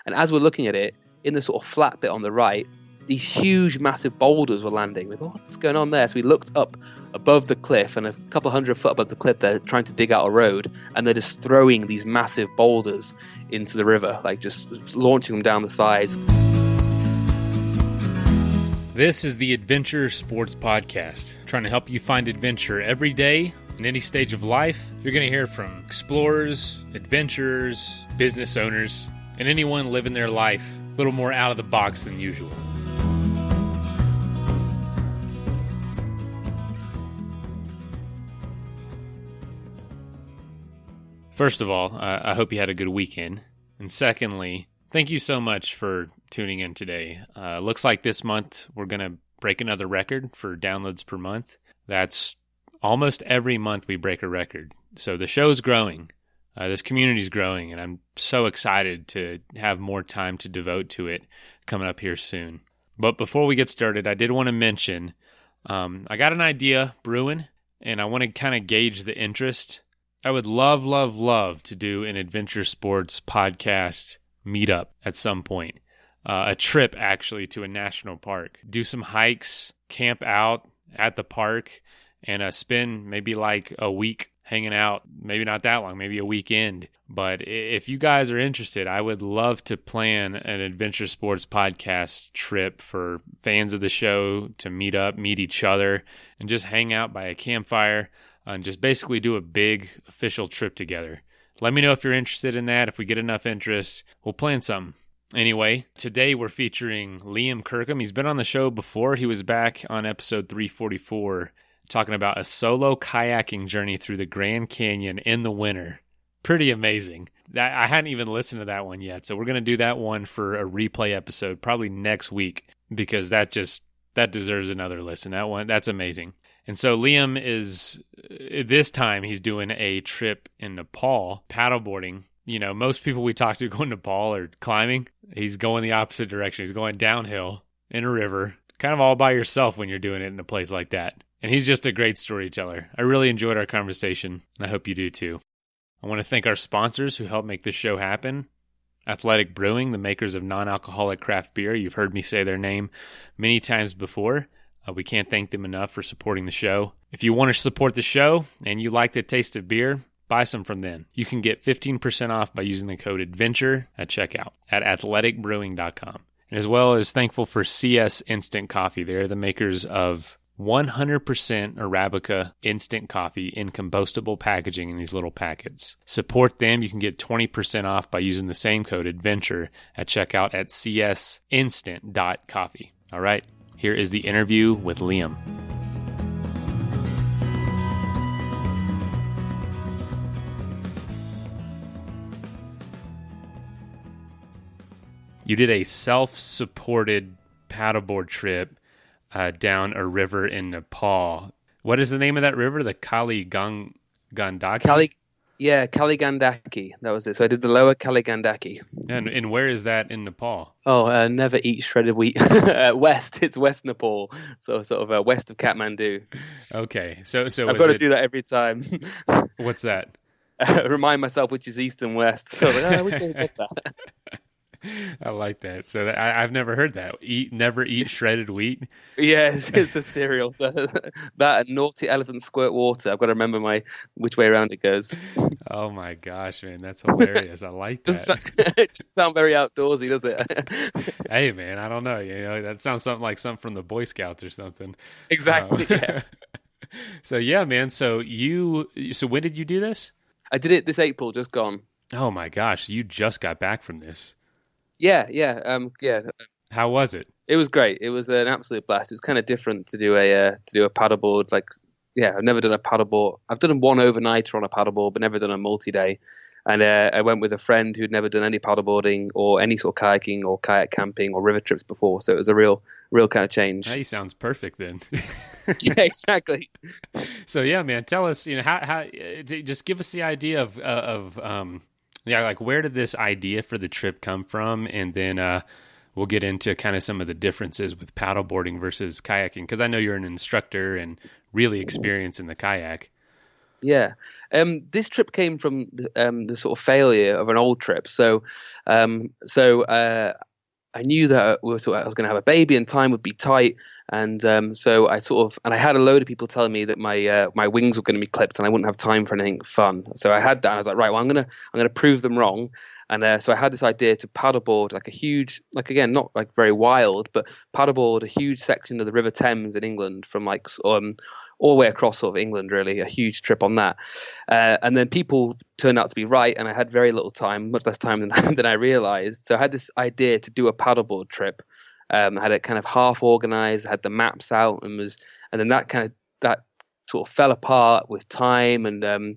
And as we're looking at it, in the sort of flat bit on the right, these huge, massive boulders were landing. We thought, what's going on there? So we looked up above the cliff, and a couple hundred foot above the cliff, they're trying to dig out a road, and they're just throwing these massive boulders into the river, like just launching them down the sides. This is the Adventure Sports Podcast, trying to help you find adventure every day in any stage of life. You're going to hear from explorers, adventurers, business owners, and anyone living their life a little more out of the box than usual. First of all, I hope you had a good weekend. And secondly, thank you so much for tuning in today. Looks like this month we're going to break another record for downloads per month. That's almost every month we break a record. So the show's growing. This community's growing, and I'm so excited to have more time to devote to it coming up here soon. But before we get started, I did want to mention I got an idea brewing, and I want to kind of gauge the interest. I would love to do an adventure sports podcast meetup at some point. A trip, actually, to a national park. Do some hikes, camp out at the park, and spend maybe like a week hanging out. Maybe not that long, maybe a weekend. But if you guys are interested, I would love to plan an adventure sports podcast trip for fans of the show to meet up, meet each other, and just hang out by a campfire and just basically do a big official trip together. Let me know if you're interested in that. If we get enough interest, we'll plan something. Anyway, today we're featuring Liam Kirkham. He's been on the show before. He was back on episode 344 talking about a solo kayaking journey through the Grand Canyon in the winter. Pretty amazing. I hadn't even listened to that one yet, so we're going to do that one for a replay episode probably next week because that deserves another listen. That's amazing. And so Liam this time he's doing a trip in Nepal, paddleboarding. You know, most people we talk to go to Nepal are climbing. He's going the opposite direction. He's going downhill in a river, kind of all by yourself when you're doing it in a place like that. And he's just a great storyteller. I really enjoyed our conversation, and I hope you do too. I want to thank our sponsors who help make this show happen. Athletic Brewing, the makers of non-alcoholic craft beer. You've heard me say their name many times before. We can't thank them enough for supporting the show. If you want to support the show and you like the taste of beer, buy some from them. You can get 15% off by using the code ADVENTURE at checkout at athleticbrewing.com. And as well as thankful for CS Instant Coffee. They're the makers of 100% Arabica instant coffee in compostable packaging in these little packets. Support them. You can get 20% off by using the same code ADVENTURE at checkout at csinstant.coffee. All right. Here is the interview with Liam. You did a self-supported paddleboard trip down a river in Nepal. What is the name of that river? The Kaligandaki? Kaligandaki. That was it. So I did the lower Kaligandaki. And where is that in Nepal? Oh, never eat shredded wheat. West. It's West Nepal. So sort of west of Kathmandu. Okay. So I've got to do that every time. What's that? Remind myself which is east and west. So which one is that? I like that. So I've never heard that. Never eat shredded wheat. Yes, it's a cereal. So that and naughty elephant squirt water. I've got to remember which way around it goes. Oh my gosh, man, that's hilarious. I like that. It doesn't sound very outdoorsy, does it? Hey, man, I don't know. You know, that sounds something from the Boy Scouts or something. Exactly. Yeah. So yeah, man. So when did you do this? I did it this April, just gone. Oh my gosh, you just got back from this. Yeah. How was it? It was great. It was an absolute blast. It was kind of different to do a paddleboard. I've never done a paddleboard. I've done one overnighter on a paddleboard, but never done a multi-day. And I went with a friend who'd never done any paddleboarding or any sort of kayaking or kayak camping or river trips before. So it was a real kind of change. Hey, sounds perfect then. Yeah, exactly. So yeah, man, tell us, how just give us the idea of where did this idea for the trip come from, and then we'll get into kind of some of the differences with paddleboarding versus kayaking, because I know you're an instructor and really experienced in the kayak. Yeah. This trip came from the sort of failure of an old trip. So I knew that I was going to have a baby and time would be tight. And so I had a load of people telling me that my wings were going to be clipped and I wouldn't have time for anything fun. So I had that. And I was like, right, well, I'm gonna prove them wrong. And so I had this idea to paddleboard like a huge, like again, not like very wild, but paddleboard a huge section of the River Thames in England from like all the way across sort of England, really, a huge trip on that. And then people turned out to be right, and I had very little time, much less time than I realized. So I had this idea to do a paddleboard trip. I had it kind of half organized, had the maps out, and then that sort of fell apart with time and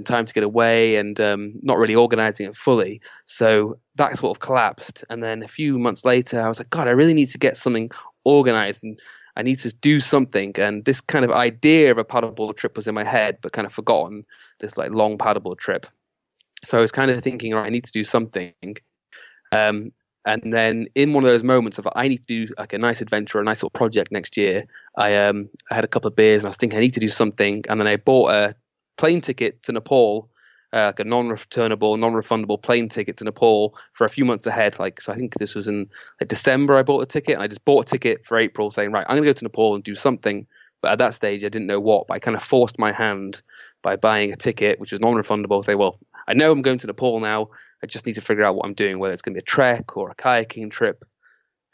time to get away and not really organizing it fully. So that sort of collapsed. And then a few months later, I was like, God, I really need to get something organized and I need to do something. And this kind of idea of a paddleboard trip was in my head, but kind of forgotten, this like long paddleboard trip. So I was kind of thinking, all right, I need to do something. And then in one of those moments of I need to do like a nice adventure, a nice little project next year, I had a couple of beers and I was thinking I need to do something. And then I bought a plane ticket to Nepal, like a non-returnable, non-refundable plane ticket to Nepal for a few months ahead. So I think this was in like December I bought a ticket, and I just bought a ticket for April saying, right, I'm going to go to Nepal and do something. But at that stage, I didn't know what, but I kind of forced my hand by buying a ticket, which was non-refundable. Say, well, I know I'm going to Nepal now. I just need to figure out what I'm doing, whether it's going to be a trek or a kayaking trip.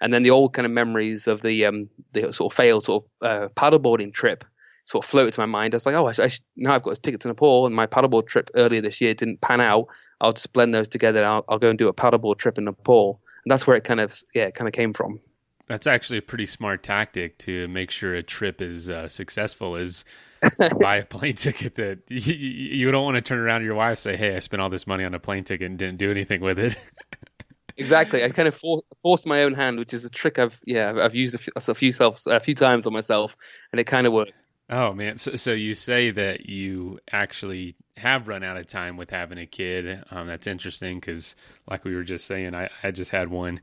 And then the old kind of memories of the sort of failed paddleboarding trip sort of floated to my mind. I was like, oh, now I've got a ticket to Nepal, and my paddleboard trip earlier this year didn't pan out. I'll just blend those together. And I'll go and do a paddleboard trip in Nepal. And that's where it kind of came from. That's actually a pretty smart tactic to make sure a trip is successful, is buy a plane ticket that you don't want to turn around to your wife and say, hey, I spent all this money on a plane ticket and didn't do anything with it. Exactly. I kind of forced my own hand, which is a trick I've used a few times on myself, and it kind of works. Oh man. So you say that you actually have run out of time with having a kid. That's interesting because like we were just saying, I just had one,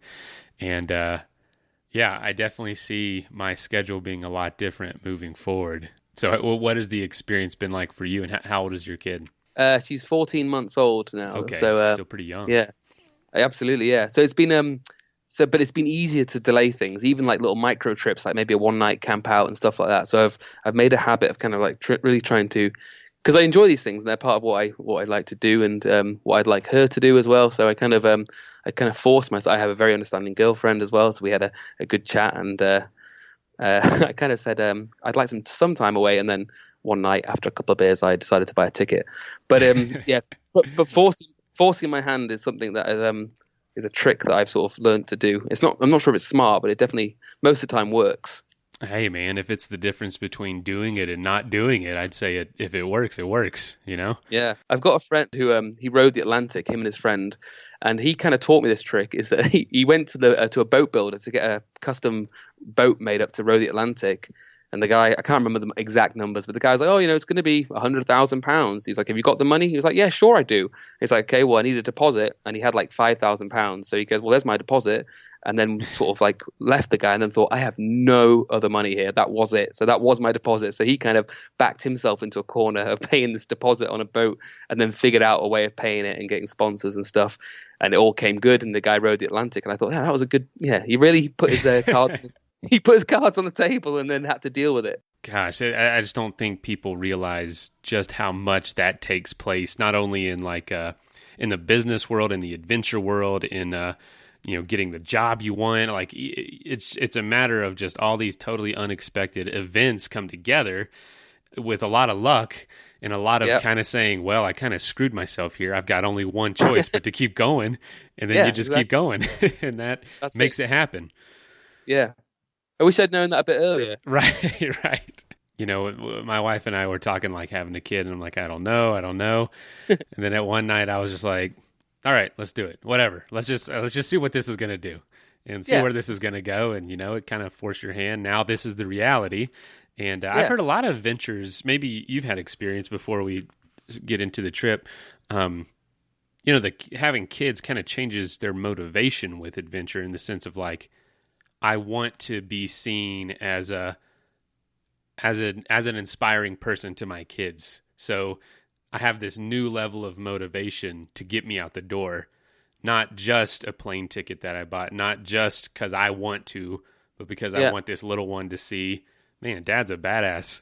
and yeah, I definitely see my schedule being a lot different moving forward. So what has the experience been like for you, and how old is your kid? She's 14 months old now. Okay, so still pretty young. Yeah, absolutely. Yeah. So it's been but it's been easier to delay things, even like little micro trips, like maybe a one night camp out and stuff like that. So I've made a habit of kind of like really trying to, because I enjoy these things and they're part of what I like to do and what I'd like her to do as well. So I kind of forced myself. I have a very understanding girlfriend as well, so we had a good chat, and I kind of said I'd like some time away, and then one night after a couple of beers, I decided to buy a ticket. But yeah, but forcing my hand is something that is a trick that I've sort of learned to do. I'm not sure if it's smart, but it definitely most of the time works. Hey man, if it's the difference between doing it and not doing it, I'd say if it works, it works, you know? Yeah. I've got a friend who he rode the Atlantic, him and his friend, and he kind of taught me this trick, is that he went to a boat builder to get a custom boat made up to row the Atlantic. And the guy, I can't remember the exact numbers, but the guy was like, oh, it's going to be £100,000. He's like, have you got the money? He was like, yeah, sure I do. He's like, okay, well, I need a deposit. And he had like £5,000. So he goes, well, there's my deposit. And then sort of like left the guy and then thought, I have no other money here. That was it. So that was my deposit. So he kind of backed himself into a corner of paying this deposit on a boat and then figured out a way of paying it and getting sponsors and stuff. And it all came good. And the guy rode the Atlantic. And I thought, yeah, that was a good, he really put his cards he put his cards on the table and then had to deal with it. Gosh, I just don't think people realize just how much that takes place, not only in like in the business world, in the adventure world, in getting the job you want. Like it's a matter of just all these totally unexpected events come together with a lot of luck and a lot of kind of saying, well, I kind of screwed myself here. I've got only one choice but to keep going, and then you just keep going, and that's makes it happen. Yeah. I wish I'd known that a bit earlier. Right. My wife and I were talking like having a kid, and I'm like, I don't know. And then at one night I was just like, all right, let's do it. Whatever. Let's just see what this is going to do and see where this is going to go. And, it kind of forced your hand. Now this is the reality. And I've heard a lot of adventures. Maybe you've had experience before we get into the trip. Having kids kind of changes their motivation with adventure in the sense of like, I want to be seen as an inspiring person to my kids. So I have this new level of motivation to get me out the door, not just a plane ticket that I bought, not just because I want to, but because I want this little one to see, man, Dad's a badass.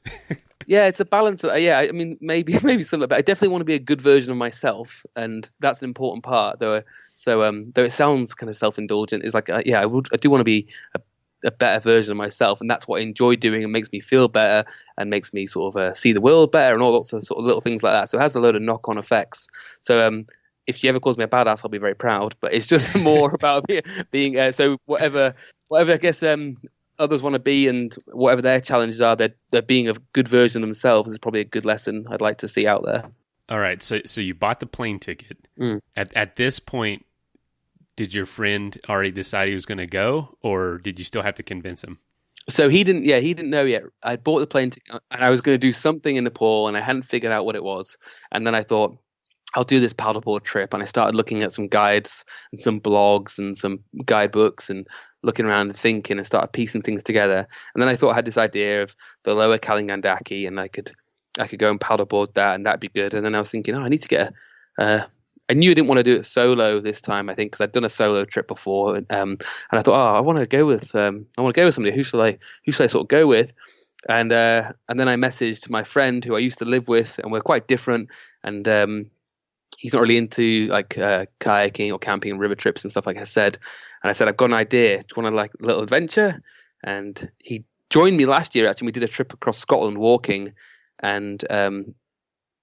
Yeah, it's a balance. Yeah, I mean, maybe some, but I definitely want to be a good version of myself, and that's an important part. Though, though it sounds kind of self-indulgent, it's like, I do want to be a better version of myself, and that's what I enjoy doing, and makes me feel better, and makes me sort of see the world better, and all sorts of sort of little things like that. So it has a load of knock-on effects. So if she ever calls me a badass, I'll be very proud. But it's just more about being so whatever I guess others want to be, and whatever their challenges are, they're being a good version of themselves is probably a good lesson I'd like to see out there. All right, so you bought the plane ticket. At this point, did your friend already decide he was going to go, or did you still have to convince him? So he didn't know yet. I bought the plane ticket, and I was going to do something in Nepal, and I hadn't figured out what it was. And then I thought, I'll do this paddleboard trip. And I started looking at some guides and some blogs and some guidebooks, and looking around and thinking, and started piecing things together. And then I thought I had this idea of the lower Kalingandaki, and I could go and paddleboard that, and that'd be good. And then I was thinking, I need to get I knew I didn't want to do it solo this time, I think, because I'd done a solo trip before. And I thought, I want to go with somebody. Who should I sort of go with? And then I messaged my friend who I used to live with, and we're quite different. And he's not really into like kayaking or camping and river trips and stuff, like I said. And I said, I've got an idea. Do you want to like a little adventure? And he joined me last year. Actually, we did a trip across Scotland walking, and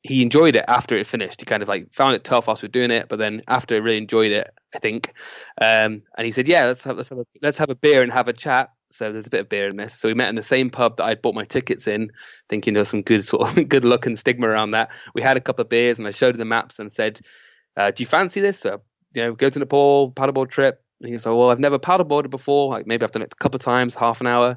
he enjoyed it after it finished. He kind of like found it tough whilst we were doing it, but then after, he really enjoyed it, I think. And he said, "Yeah, let's have a beer and have a chat." So there's a bit of beer in this. So we met in the same pub that I'd bought my tickets in, thinking there was some good sort of good luck and stigma around that. We had a couple of beers, and I showed him the maps and said, "Do you fancy this? So, go to Nepal, paddleboard trip." And he was like, "Well, I've never paddleboarded before. Like maybe I've done it a couple of times, half an hour."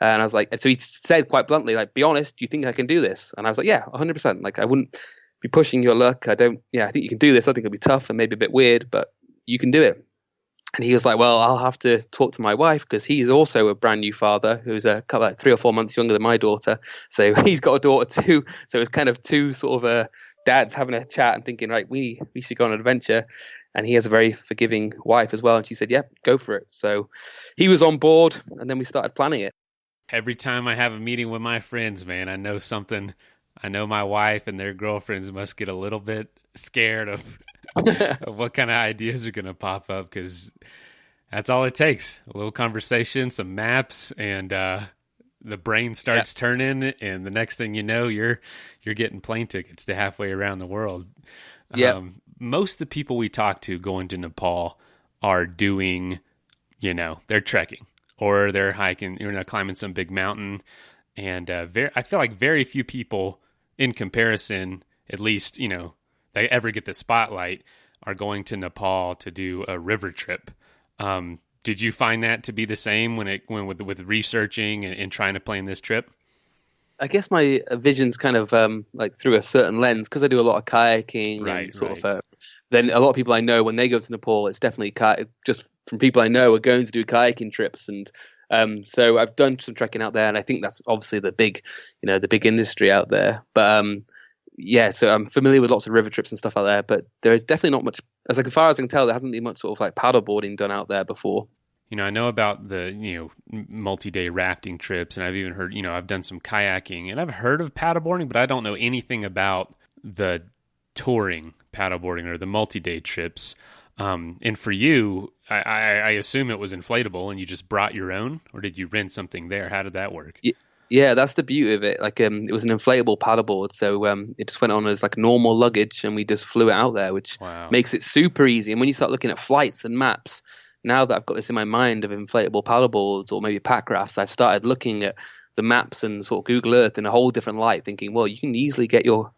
And I was like, so he said quite bluntly, like, "Be honest, do you think I can do this?" And I was like, "Yeah, 100%. Like, I wouldn't be pushing your luck. I think you can do this. I think it'll be tough and maybe a bit weird, but you can do it." And he was like, "Well, I'll have to talk to my wife, because he's also a brand new father who's a couple, like 3 or 4 months younger than my daughter. So he's got a daughter too. So it's kind of two sort of dads having a chat and thinking, right, we should go on an adventure." And he has a very forgiving wife as well. And she said, "Yep, go for it." So he was on board, and then we started planning it. Every time I have a meeting with my friends, man, I know something. I know my wife and their girlfriends must get a little bit scared of what kind of ideas are going to pop up, because that's all it takes. A little conversation, some maps, and the brain starts turning, and the next thing you know, you're getting plane tickets to halfway around the world. Yeah. Most of the people we talk to going to Nepal are doing, they're trekking or they're hiking, climbing some big mountain. And I feel like very few people in comparison, at least, they ever get the spotlight, are going to Nepal to do a river trip. Did you find that to be the same when with researching and trying to plan this trip? I guess my vision's kind of like through a certain lens, because I do a lot of kayaking, and sort of. Then a lot of people I know, when they go to Nepal, it's definitely just from people I know are going to do kayaking trips, and so I've done some trekking out there, and I think that's obviously the big industry out there. But so I'm familiar with lots of river trips and stuff out there, but there is definitely not much, as far as I can tell, there hasn't been much sort of like paddleboarding done out there before. I know about the, multi-day rafting trips, and I've even heard, I've done some kayaking, and I've heard of paddleboarding, but I don't know anything about the touring paddleboarding or the multi-day trips. And for you, I assume it was inflatable and you just brought your own, or did you rent something there? How did that work? Yeah, that's the beauty of it. Like, it was an inflatable paddleboard, so it just went on as like normal luggage, and we just flew it out there, which makes it super easy. And when you start looking at flights and maps, now that I've got this in my mind of inflatable paddleboards or maybe pack rafts, I've started looking at the maps and sort of Google Earth in a whole different light, thinking, well, you can easily get your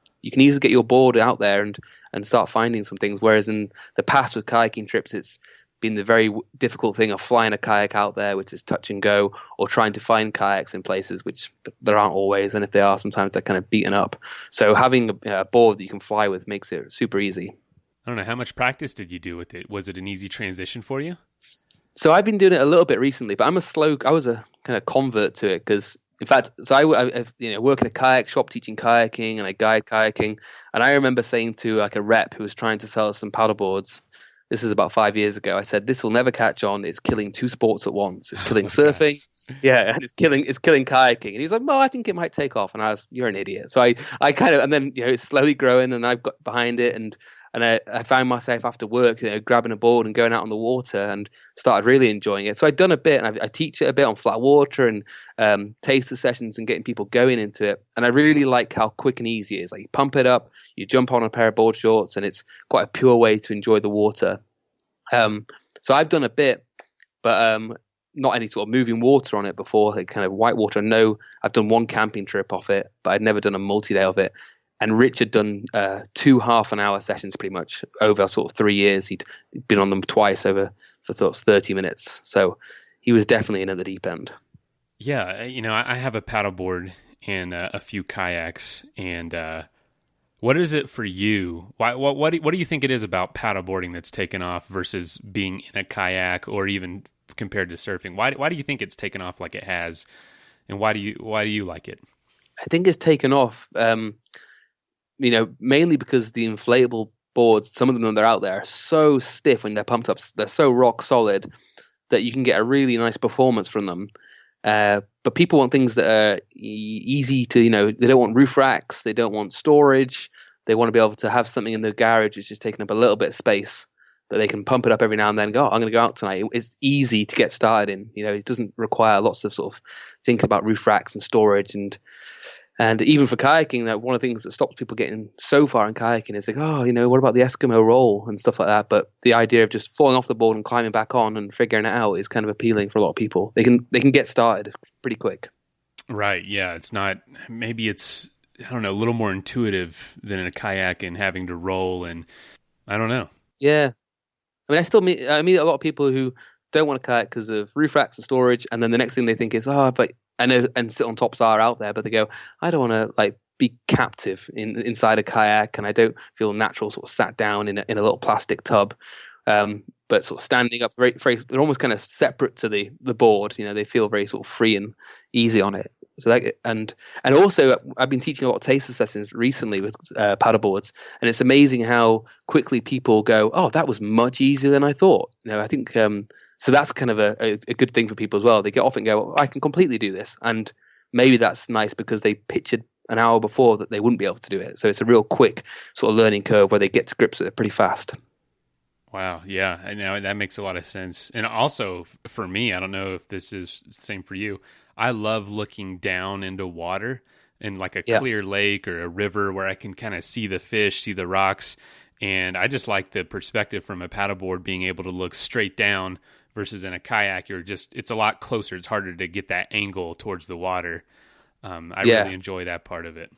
board out there and start finding some things. Whereas in the past with kayaking trips, it's been the very difficult thing of flying a kayak out there, which is touch and go, or trying to find kayaks in places which there aren't always, and if they are, sometimes they're kind of beaten up. So having a board that you can fly with makes it super easy. I don't know, how much practice did you do with it? Was it an easy transition for you? So I've been doing it a little bit recently, but I was a kind of convert to it, because In fact, so I work in a kayak shop teaching kayaking, and I guide kayaking. And I remember saying to like a rep who was trying to sell us some paddleboards, this is about 5 years ago. I said, "This will never catch on. It's killing two sports at once. It's killing surfing, yeah, and it's killing kayaking." And he was like, "Well, I think it might take off." And I was, "You're an idiot." So I kind of, and then it's slowly growing, and I've got behind it, and I found myself after work, grabbing a board and going out on the water, and started really enjoying it. So I'd done a bit, and I teach it a bit on flat water and taster sessions and getting people going into it. And I really like how quick and easy it is. Like you pump it up, you jump on a pair of board shorts, and it's quite a pure way to enjoy the water. So I've done a bit, but not any sort of moving water on it before, like kind of whitewater. No, I've done one camping trip off it, but I'd never done a multi-day of it. And Rich had done 2 half-an-hour sessions pretty much over sort of 3 years. He'd been on them twice over for sort of 30 minutes. So he was definitely in at the deep end. Yeah, I have a paddleboard and a few kayaks. And what is it for you? What do you think it is about paddleboarding that's taken off versus being in a kayak, or even compared to surfing? Why do you think it's taken off like it has, and why do you like it? I think it's taken off. Mainly because the inflatable boards, some of them that are out there, are so stiff when they're pumped up. They're so rock solid that you can get a really nice performance from them. But people want things that are easy to, they don't want roof racks. They don't want storage. They want to be able to have something in the garage that's just taking up a little bit of space that they can pump it up every now and then and go, I'm going to go out tonight. It's easy to get started in. It doesn't require lots of sort of thinking about roof racks and storage. And even for kayaking, that one of the things that stops people getting so far in kayaking is like, what about the Eskimo roll and stuff like that? But the idea of just falling off the board and climbing back on and figuring it out is kind of appealing for a lot of people. They can get started pretty quick. Right. Yeah. It's not, maybe it's, I don't know, a little more intuitive than in a kayak and having to roll, and I don't know. Yeah. I mean, I meet a lot of people who don't want to kayak because of roof racks and storage. And then the next thing they think is, but and sit on tops are out there, but they go, I don't want to be captive inside a kayak, and I don't feel natural sort of sat down in a little plastic tub. But sort of standing up, they're almost kind of separate to the board. They feel very sort of free and easy on it. So and also I've been teaching a lot of taster sessions recently with paddleboards, and it's amazing how quickly people go, oh, that was much easier than I thought. I think so that's kind of a good thing for people as well. They get off and go, I can completely do this. And maybe that's nice because they pictured an hour before that they wouldn't be able to do it. So it's a real quick sort of learning curve where they get to grips with it pretty fast. Wow. Yeah. I know that makes a lot of sense. And also for me, I don't know if this is the same for you. I love looking down into water in like a clear lake or a river where I can kind of see the fish, see the rocks. And I just like the perspective from a paddleboard, being able to look straight down versus in a kayak, it's a lot closer. It's harder to get that angle towards the water. I really enjoy that part of it.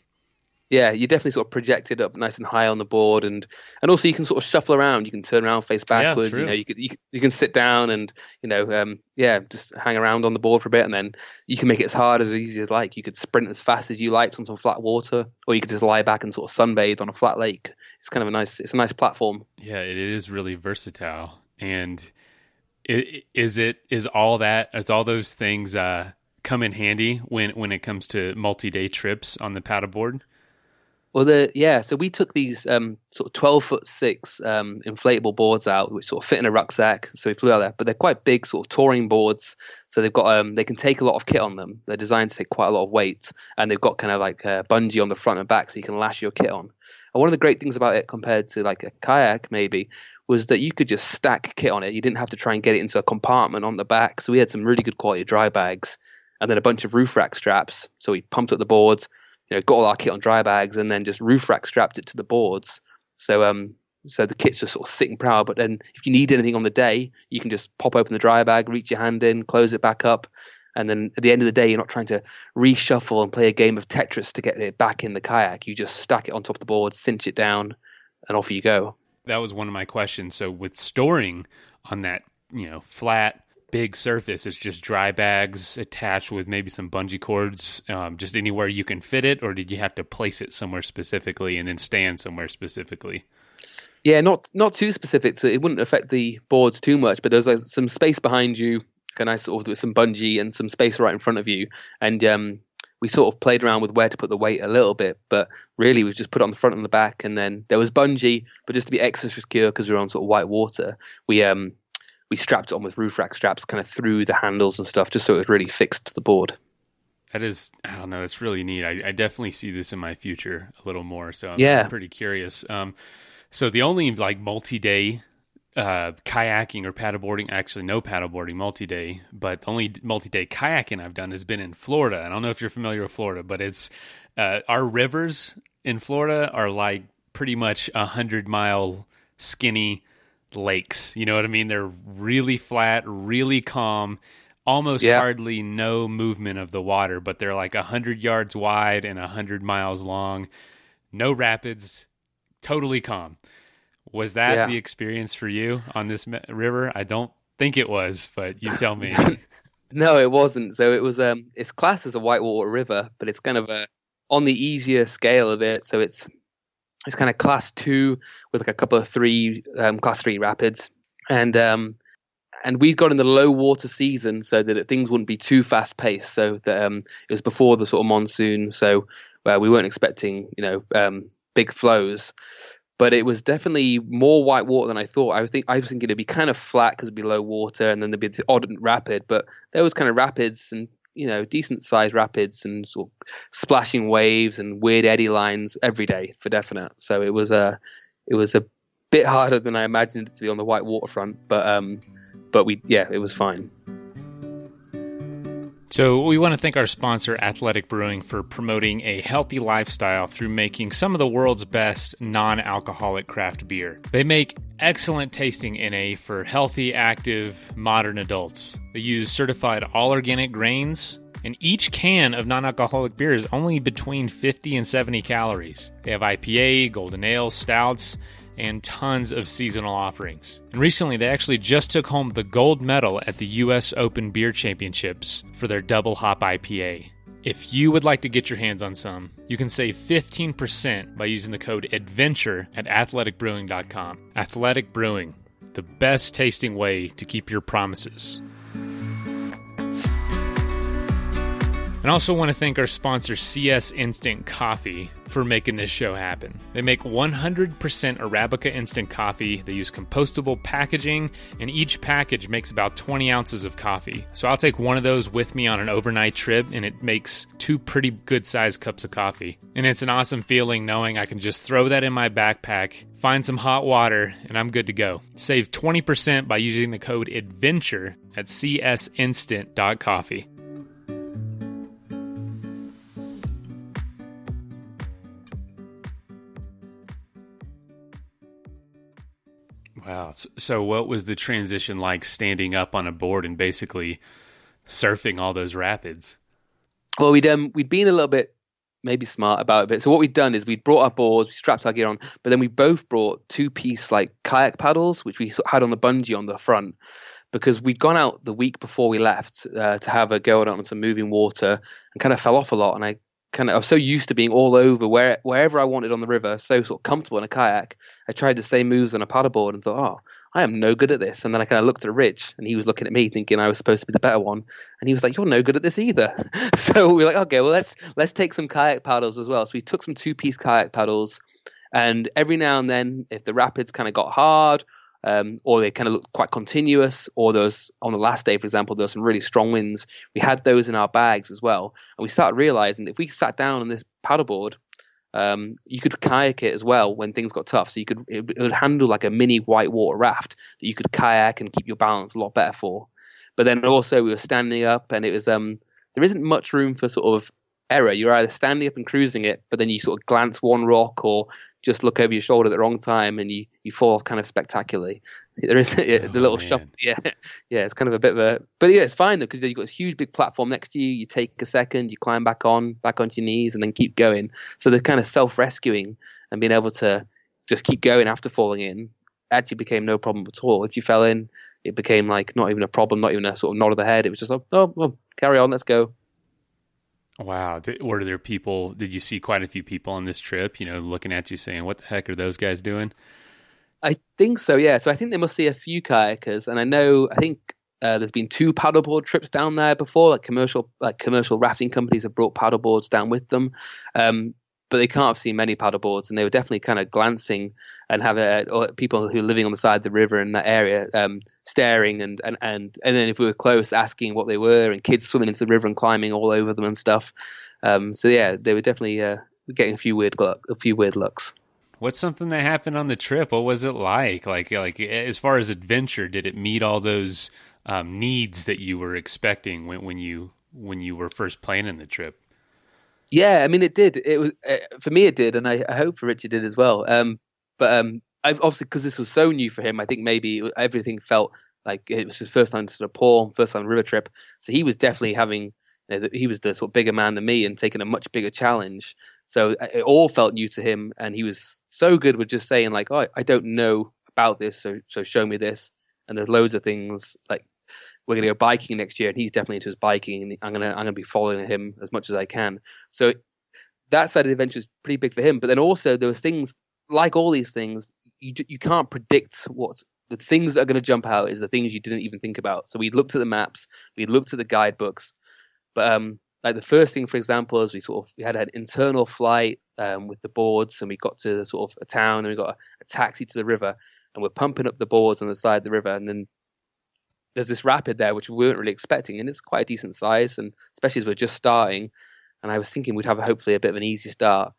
Yeah, you definitely sort of project it up nice and high on the board, and also you can sort of shuffle around. You can turn around, face backwards. Yeah, you can sit down and just hang around on the board for a bit, and then you can make it as hard as easy as like. You could sprint as fast as you liked on some flat water, or you could just lie back and sort of sunbathe on a flat lake. It's kind of a nice platform. Yeah, it is really versatile, and is all those things come in handy when it comes to multi-day trips on the paddleboard? Well, so we took these sort of 12'6" inflatable boards out, which sort of fit in a rucksack. So we flew out there, but they're quite big, sort of touring boards. So they've got they can take a lot of kit on them. They're designed to take quite a lot of weight, and they've got kind of like a bungee on the front and back, so you can lash your kit on. And one of the great things about it compared to like a kayak maybe was that you could just stack kit on it. You didn't have to try and get it into a compartment on the back. So we had some really good quality dry bags, and then a bunch of roof rack straps. So we pumped up the boards, got all our kit on dry bags, and then just roof rack strapped it to the boards. So the kit's just sort of sitting proud. But then if you need anything on the day, you can just pop open the dry bag, reach your hand in, close it back up. And then at the end of the day, you're not trying to reshuffle and play a game of Tetris to get it back in the kayak. You just stack it on top of the board, cinch it down, and off you go. That was one of my questions. So with storing on that, flat, big surface, it's just dry bags attached with maybe some bungee cords, just anywhere you can fit it, or did you have to place it somewhere specifically and then stand somewhere specifically? Yeah, not too specific, so it wouldn't affect the boards too much, but there's some space behind you, nice sort of with some bungee and some space right in front of you, and we sort of played around with where to put the weight a little bit, but really we just put it on the front and the back. And then there was bungee, but just to be extra secure because we were on sort of white water, we strapped it on with roof rack straps kind of through the handles and stuff, just so it was really fixed to the board. That is, I don't know, it's really neat. I definitely see this in my future a little more, so I'm pretty curious. So the only like multi-day kayaking or paddleboarding, actually no paddleboarding, multi-day, but the only multi-day kayaking I've done has been in Florida. I don't know if you're familiar with Florida, but it's our rivers in Florida are like pretty much 100-mile skinny lakes. You know what I mean? They're really flat, really calm, almost hardly no movement of the water, but they're like 100 yards wide and 100 miles long. No rapids, totally calm. Was that the experience for you on this river? I don't think it was, but you tell me. No, it wasn't. So it was. It's classed as a whitewater river, but it's kind of on the easier scale of it. So it's kind of class 2 with like a couple of class 3 rapids, and we got in the low water season so that things wouldn't be too fast paced. So that it was before the sort of monsoon, so we weren't expecting big flows. But it was definitely more white water than I thought. I was thinking it'd be kind of flat because it'd be low water, and then there'd be the odd rapid. But there was kind of rapids and decent sized rapids and sort of splashing waves and weird eddy lines every day for definite. So it was a bit harder than I imagined it to be on the white waterfront, but it was fine. So we want to thank our sponsor, Athletic Brewing, for promoting a healthy lifestyle through making some of the world's best non-alcoholic craft beer. They make excellent tasting NA for healthy, active, modern adults. They use certified all-organic grains, and each can of non-alcoholic beer is only between 50 and 70 calories. They have IPA, golden ale, stouts, and tons of seasonal offerings. And recently, they actually just took home the gold medal at the U.S. Open Beer Championships for their double hop IPA. If you would like to get your hands on some, you can save 15% by using the code ADVENTURE at athleticbrewing.com. Athletic Brewing, the best tasting way to keep your promises. And I also want to thank our sponsor, CS Instant Coffee, for making this show happen. They make 100% Arabica instant coffee. They use compostable packaging, and each package makes about 20 ounces of coffee. So I'll take one of those with me on an overnight trip, and it makes 2 pretty good-sized cups of coffee. And it's an awesome feeling knowing I can just throw that in my backpack, find some hot water, and I'm good to go. Save 20% by using the code ADVENTURE at csinstant.coffee. Wow. So what was the transition like standing up on a board and basically surfing all those rapids? Well, we'd been a little bit maybe smart about it a bit. So what we'd done is we'd brought our boards, we strapped our gear on, but then we both brought 2-piece like kayak paddles, which we had on the bungee on the front, because we'd gone out the week before we left to have a go on some moving water and kind of fell off a lot. And I was so used to being all over wherever I wanted on the river, so sort of comfortable in a kayak. I tried the same moves on a paddleboard and thought, oh, I am no good at this. And then I kind of looked at Rich, and he was looking at me thinking I was supposed to be the better one. And he was like, you're no good at this either. So we were like, okay, well, let's take some kayak paddles as well. So we took some 2-piece kayak paddles, and every now and then, if the rapids kind of got hard, or they kind of looked quite continuous, or there was, on the last day, for example, there were some really strong winds. We had those in our bags as well. And we started realizing that if we sat down on this paddleboard, you could kayak it as well when things got tough. So it would handle like a mini whitewater raft that you could kayak and keep your balance a lot better for. But then also we were standing up, and it was there isn't much room for sort of error. You're either standing up and cruising it, but then you sort of glance one rock or just look over your shoulder at the wrong time, and you fall off kind of spectacularly. There is the little shuffle. Yeah, it's kind of a bit of a, but yeah, it's fine though, because you've got this huge big platform next to you. You take a second, you climb back onto your knees, and then keep going. So the kind of self-rescuing and being able to just keep going after falling in actually became no problem at all. If you fell in, it became like not even a problem, not even a sort of nod of the head. It was just like, oh, carry on, let's go. Wow. Were there people, did you see quite a few people on this trip, looking at you saying, what the heck are those guys doing? I think so, yeah. So I think they must see a few kayakers. And I think There's been 2 paddleboard trips down there before, like commercial rafting companies have brought paddleboards down with them. But they can't have seen many paddleboards, and they were definitely kind of glancing and or people who are living on the side of the river in that area, staring and then if we were close, asking what they were, and kids swimming into the river and climbing all over them and stuff. So yeah, they were definitely getting a few weird looks. What's something that happened on the trip? What was it like? Like as far as adventure, did it meet all those needs that you were expecting when you were first planning the trip? Yeah, I mean, it did. It was for me, it did, and I hope for Richard did as well. But I've obviously, because this was so new for him, I think maybe everything felt like it was his first time to Nepal, first time river trip. So he was definitely having, he was the sort of bigger man than me and taking a much bigger challenge. So it all felt new to him, and he was so good with just saying like, "Oh, I don't know about this, so show me this." And there's loads of things like, we're going to go biking next year, and he's definitely into his biking, and I'm gonna be following him as much as I can. So that side of the adventure is pretty big for him. But then also there was things like all these things, you can't predict what the things that are going to jump out is the things you didn't even think about. So we looked at the maps, we looked at the guidebooks, but like the first thing, for example, is we had an internal flight with the boards, and we got to sort of a town, and we got a taxi to the river, and we're pumping up the boards on the side of the river, and then there's this rapid there which we weren't really expecting, and it's quite a decent size, and especially as we're just starting. And I was thinking we'd have hopefully a bit of an easy start,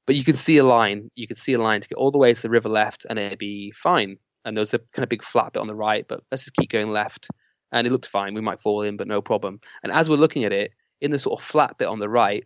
but you could see a line to get all the way to the river left, and it'd be fine. And there was a kind of big flat bit on the right, but let's just keep going left, and it looked fine. We might fall in, but no problem. And as we're looking at it, in the sort of flat bit on the right,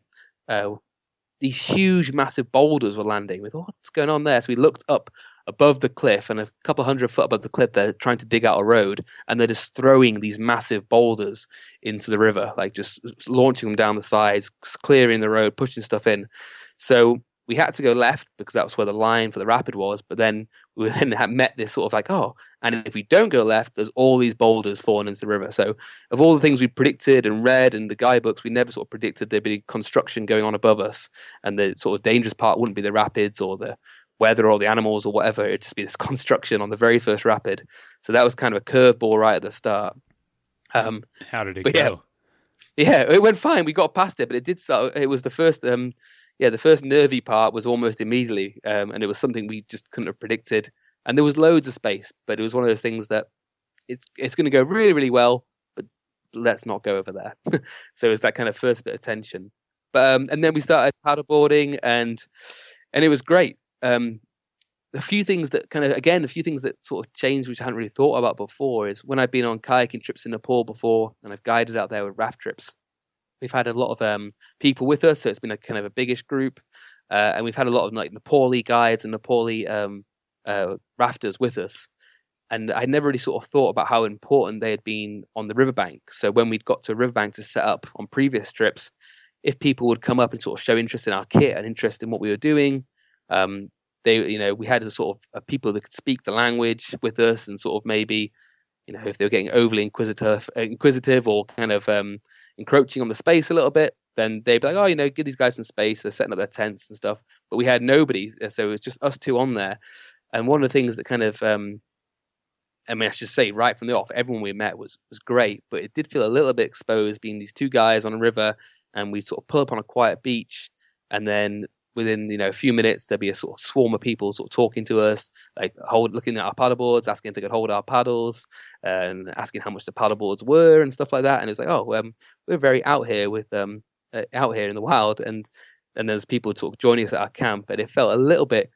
these huge, massive boulders were landing. We thought, what's going on there? So we looked up above the cliff, and a couple 100 foot above the cliff, they're trying to dig out a road, and they're just throwing these massive boulders into the river, like just launching them down the sides, clearing the road, pushing stuff in. So we had to go left because that was where the line for the rapid was. But then we then had met this sort of like, oh, and if we don't go left, there's all these boulders falling into the river. So of all the things we predicted and read in the guidebooks, we never sort of predicted there'd be construction going on above us, and the sort of dangerous part wouldn't be the rapids or the weather or the animals or whatever. It'd just be this construction on the very first rapid. So that was kind of a curveball right at the start. How did it go? Yeah, it went fine. We got past it, but it did start. It was the first. The first nervy part was almost immediately, and it was something we just couldn't have predicted. And there was loads of space, but it was one of those things that it's going to go really, really well, but let's not go over there. So it was that kind of first bit of tension. But and then we started paddleboarding, and it was great. A few things that sort of changed, which I hadn't really thought about before, is when I've been on kayaking trips in Nepal before, and I've guided out there with raft trips. We've had a lot of people with us, so it's been a kind of a biggish group, and we've had a lot of like Nepali guides and Nepali rafters with us. And I never really sort of thought about how important they had been on the riverbank. So when we'd got to a riverbank to set up on previous trips, if people would come up and sort of show interest in our kit and interest in what we were doing, we had a sort of people that could speak the language with us, and sort of maybe, if they were getting overly inquisitive or kind of encroaching on the space a little bit, then they'd be like, oh, give these guys some space. They're setting up their tents and stuff. But we had nobody, so it was just us two on there. And one of the things that kind of, I should say right from the off, everyone we met was great, but it did feel a little bit exposed being these two guys on a river, and we sort of pull up on a quiet beach, and then within a few minutes there'd be a sort of swarm of people sort of talking to us, like looking at our paddleboards, asking if they could hold our paddles, and asking how much the paddleboards were and stuff like that. And it's like, we're very out here with out here in the wild, and there's people sort of joining us at our camp, and it felt a little bit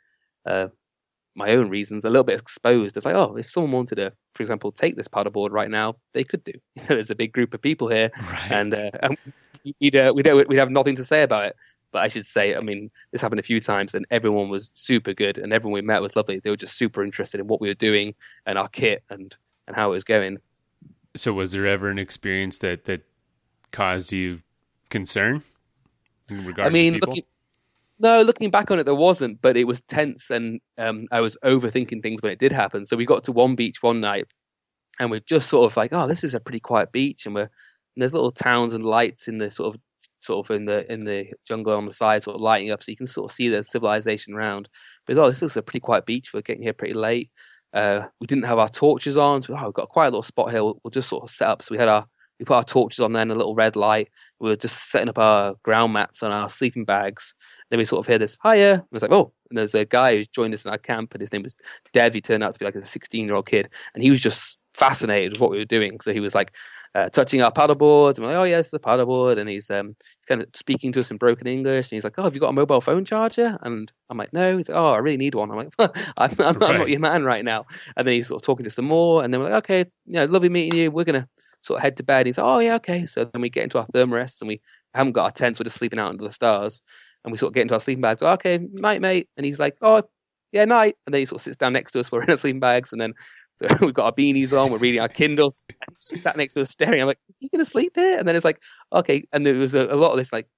my own reasons a little bit exposed of like, if someone wanted to, for example, take this paddleboard right now, they could do. There's a big group of people here, right. and we'd have nothing to say about it. But I should say, this happened a few times, and everyone was super good, and everyone we met was lovely. They were just super interested in what we were doing and our kit and how it was going. So was there ever an experience that caused you concern in regards to people? Looking back on it, there wasn't, but it was tense, and I was overthinking things when it did happen. So we got to one beach one night, and we're just sort of like, this is a pretty quiet beach, and there's little towns and lights in the sort of in the jungle on the side, sort of lighting up, so you can sort of see there's civilization around. But this looks a pretty quiet beach. We're getting here pretty late, We didn't have our torches on, so we've got quite a little spot here. We'll just sort of set up. So we put our torches on there and a little red light. We were just setting up our ground mats on our sleeping bags. Then we sort of hear this, hiya. It was like, oh, and there's a guy who's joined us in our camp, and his name was Dev. He turned out to be like a 16-year-old kid, and he was just fascinated with what we were doing. So he was like touching our paddleboards, and we're like, oh, yeah, it's the paddleboard. And he's kind of speaking to us in broken English. And he's like, oh, have you got a mobile phone charger? And I'm like, no. He's like, oh, I really need one. I'm like, I'm not your man right now. And then he's sort of talking to some more. And then we're like, okay, lovely meeting you. We're going to sort of head to bed. He's like, oh, yeah, okay. So then we get into our thermarests, and we haven't got our tents. We're just sleeping out under the stars. And we sort of get into our sleeping bags. Oh, okay, night, mate. And he's like, oh, yeah, night. And then he sort of sits down next to us. We're in our sleeping bags. And then so we've got our beanies on. We're reading our Kindles. And he sat next to us staring. I'm like, is he going to sleep here? And then it's like, okay. And there was a lot of this like,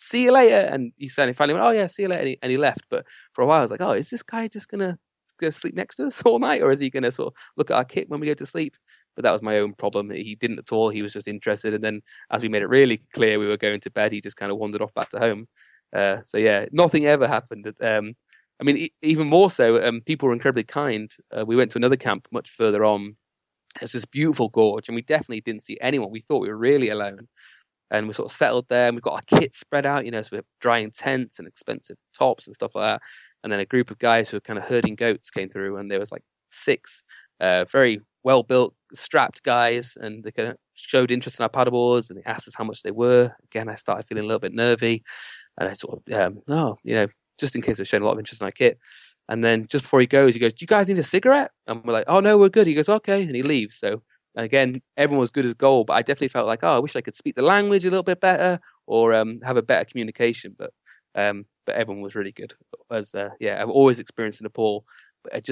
see you later. And he finally went, oh, yeah, see you later. And he left. But for a while, I was like, oh, is this guy just going to sleep next to us all night? Or is he going to sort of look at our kit when we go to sleep? But that was my own problem. He didn't at all. He was just interested. And then as we made it really clear we were going to bed, he just kind of wandered off back to home. So yeah, nothing ever happened. I mean, even more so, people were incredibly kind. We went to another camp much further on. It's this beautiful gorge, and we definitely didn't see anyone. We thought we were really alone. And we sort of settled there, and we've got our kit spread out, so we're drying tents and expensive tops and stuff like that. And then a group of guys who were kind of herding goats came through, and there was like 6 very well-built, strapped guys, and they kind of showed interest in our paddleboards, and they asked us how much they were. Again, I started feeling a little bit nervy, and I sort of, just in case they're showing a lot of interest in our kit. And then just before he goes, do you guys need a cigarette? And we're like, oh, no, we're good. He goes, okay, and he leaves. So again, everyone was good as gold, but I definitely felt like, oh, I wish I could speak the language a little bit better or have a better communication. But everyone was really good. I've always experienced Nepal. But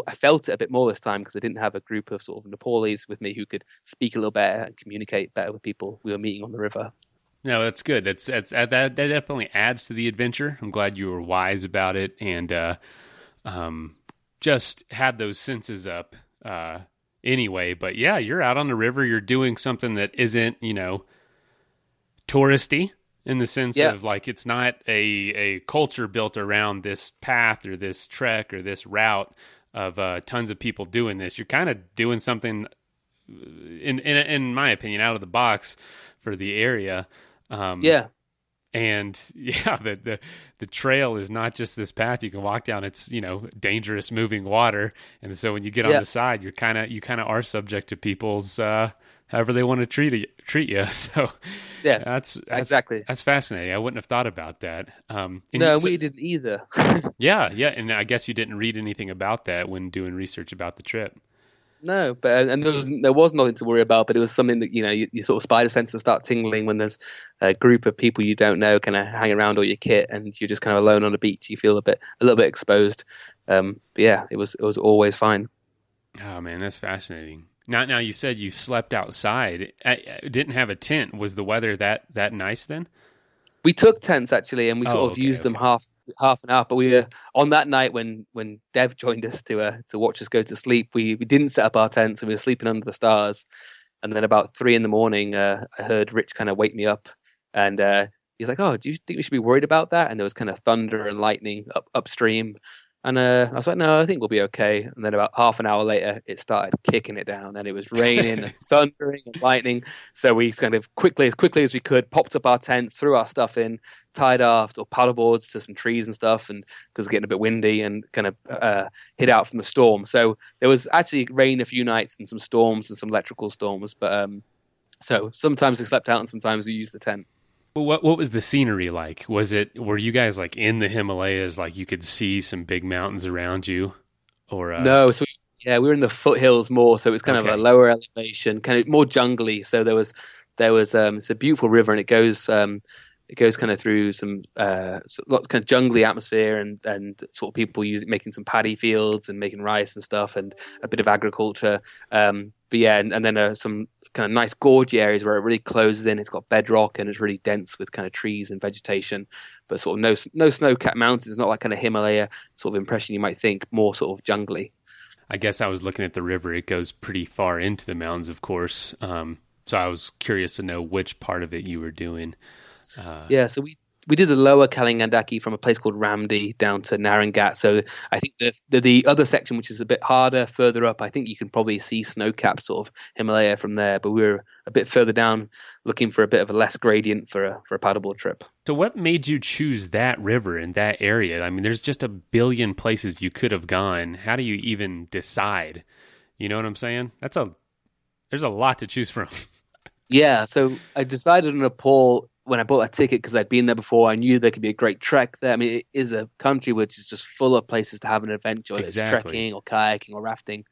I felt it a bit more this time because I didn't have a group of sort of Nepalese with me who could speak a little better and communicate better with people we were meeting on the river. No, that's good. That definitely adds to the adventure. I'm glad you were wise about it and just had those senses up anyway. But yeah, you're out on the river. You're doing something that isn't, touristy. In the sense of like, it's not a culture built around this path or this trek or this route of tons of people doing this. You're kind of doing something, in my opinion, out of the box for the area. And the trail is not just this path you can walk down. It's dangerous moving water, and so when you get on the side, you kind of are subject to people's however they want to treat you. So that's exactly. That's fascinating. I wouldn't have thought about that. We didn't either. Yeah. And I guess you didn't read anything about that when doing research about the trip. No, but there was nothing to worry about. But it was something that you sort of spider senses start tingling when there's a group of people you don't know kind of hanging around all your kit, and you're just kind of alone on a beach. You feel a little bit exposed. But yeah, it was always fine. Oh man, that's fascinating. Now you said you slept outside. I didn't have a tent. Was the weather that nice then? We took tents actually, and we sort of used them half an hour. But we were on that night when Dev joined us to watch us go to sleep. We didn't set up our tents, and we were sleeping under the stars. And then about 3 a.m, I heard Rich kind of wake me up, and he's like, "Oh, do you think we should be worried about that?" And there was kind of thunder and lightning upstream. And I was like, no, I think we'll be okay. And then about half an hour later, it started kicking it down, and it was raining and thundering and lightning. So we kind of as quickly as we could, popped up our tents, threw our stuff in, tied our paddleboards to some trees and stuff, and because it was getting a bit windy, and kind of hid out from the storm. So there was actually rain a few nights and some storms and some electrical storms. But so sometimes we slept out and sometimes we used the tent. What was the scenery like? Were you guys like in the Himalayas, like you could see some big mountains around you, or no? So we were in the foothills more, so it was kind of a lower elevation, kind of more jungly. So there was it's a beautiful river, and it goes kind of through some lots of kind of jungly atmosphere, and sort of people making some paddy fields and making rice and stuff, and a bit of agriculture. But yeah, and then some kind of nice gorgy areas where it really closes in. It's got bedrock and it's really dense with kind of trees and vegetation, but sort of no snow-capped mountains. It's not like kind of Himalaya sort of impression you might think, more sort of jungly. I guess I was looking at the river. It goes pretty far into the mountains, of course. So I was curious to know which part of it you were doing. So we did the lower Kalingandaki from a place called Ramdi down to Narangat. So I think the other section, which is a bit harder, further up, I think you can probably see snow-capped sort of Himalaya from there. But we were a bit further down, looking for a bit of a less gradient for a paddleboard trip. So what made you choose that river in that area? I mean, there's just a billion places you could have gone. How do you even decide? You know what I'm saying? There's a lot to choose from. Yeah, so I decided on Nepal when I bought that ticket because I'd been there before. I knew there could be a great trek there. I mean, it is a country which is just full of places to have an adventure, whether it's trekking or kayaking or rafting.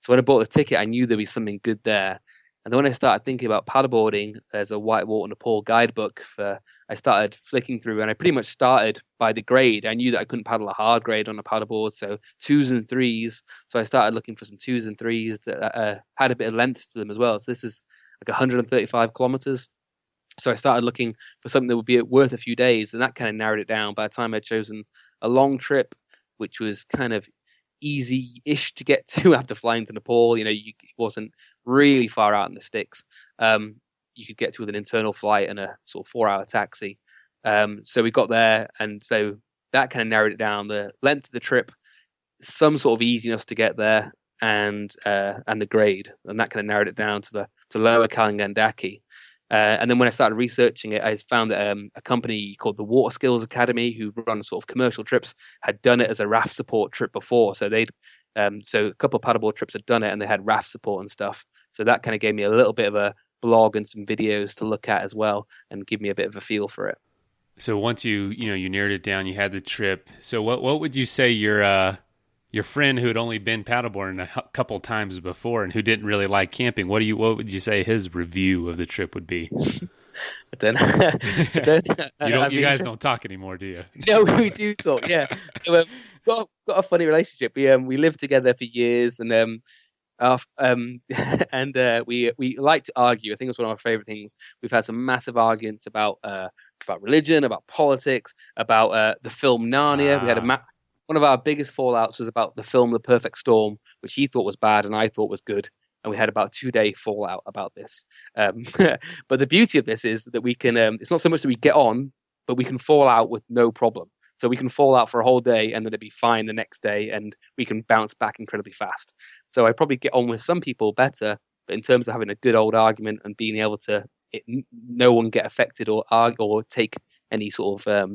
So when I bought the ticket, I knew there'd be something good there. And then when I started thinking about paddleboarding, there's a Whitewater Nepal guidebook. I started flicking through, and I pretty much started by the grade. I knew that I couldn't paddle a hard grade on a paddleboard, so 2s and 3s. So I started looking for some 2s and 3s that had a bit of length to them as well. So this is like 135 kilometers. So I started looking for something that would be worth a few days, and that kind of narrowed it down. By the time I'd chosen a long trip, which was kind of easy-ish to get to after flying to Nepal, it wasn't really far out in the sticks. You could get to with an internal flight and a sort of 4-hour taxi. So we got there, and so that kind of narrowed it down. The length of the trip, some sort of easiness to get there, and the grade, and that kind of narrowed it down to lower Kalingandaki. And then when I started researching it, I found that a company called the Water Skills Academy, who run sort of commercial trips, had done it as a raft support trip before. So so a couple of paddleboard trips had done it, and they had raft support and stuff. So that kind of gave me a little bit of a blog and some videos to look at as well, and give me a bit of a feel for it. So once you narrowed it down, you had the trip. So what would you say your friend who had only been paddleboarding a couple times before and who didn't really like camping, what would you say his review of the trip would be? I don't know. You guys don't talk anymore, do you? No, we do talk. Yeah, so got a funny relationship. We lived together for years, and we like to argue. I think it's one of our favorite things. We've had some massive arguments about religion, about politics, about the film Narnia. We had one of our biggest fallouts was about the film The Perfect Storm, which he thought was bad and I thought was good. And we had about a 2-day fallout about this. But the beauty of this is that we can, it's not so much that we get on, but we can fall out with no problem. So we can fall out for a whole day and then it'd be fine the next day, and we can bounce back incredibly fast. So I probably get on with some people better, but in terms of having a good old argument and being able to, no one get affected or take any sort of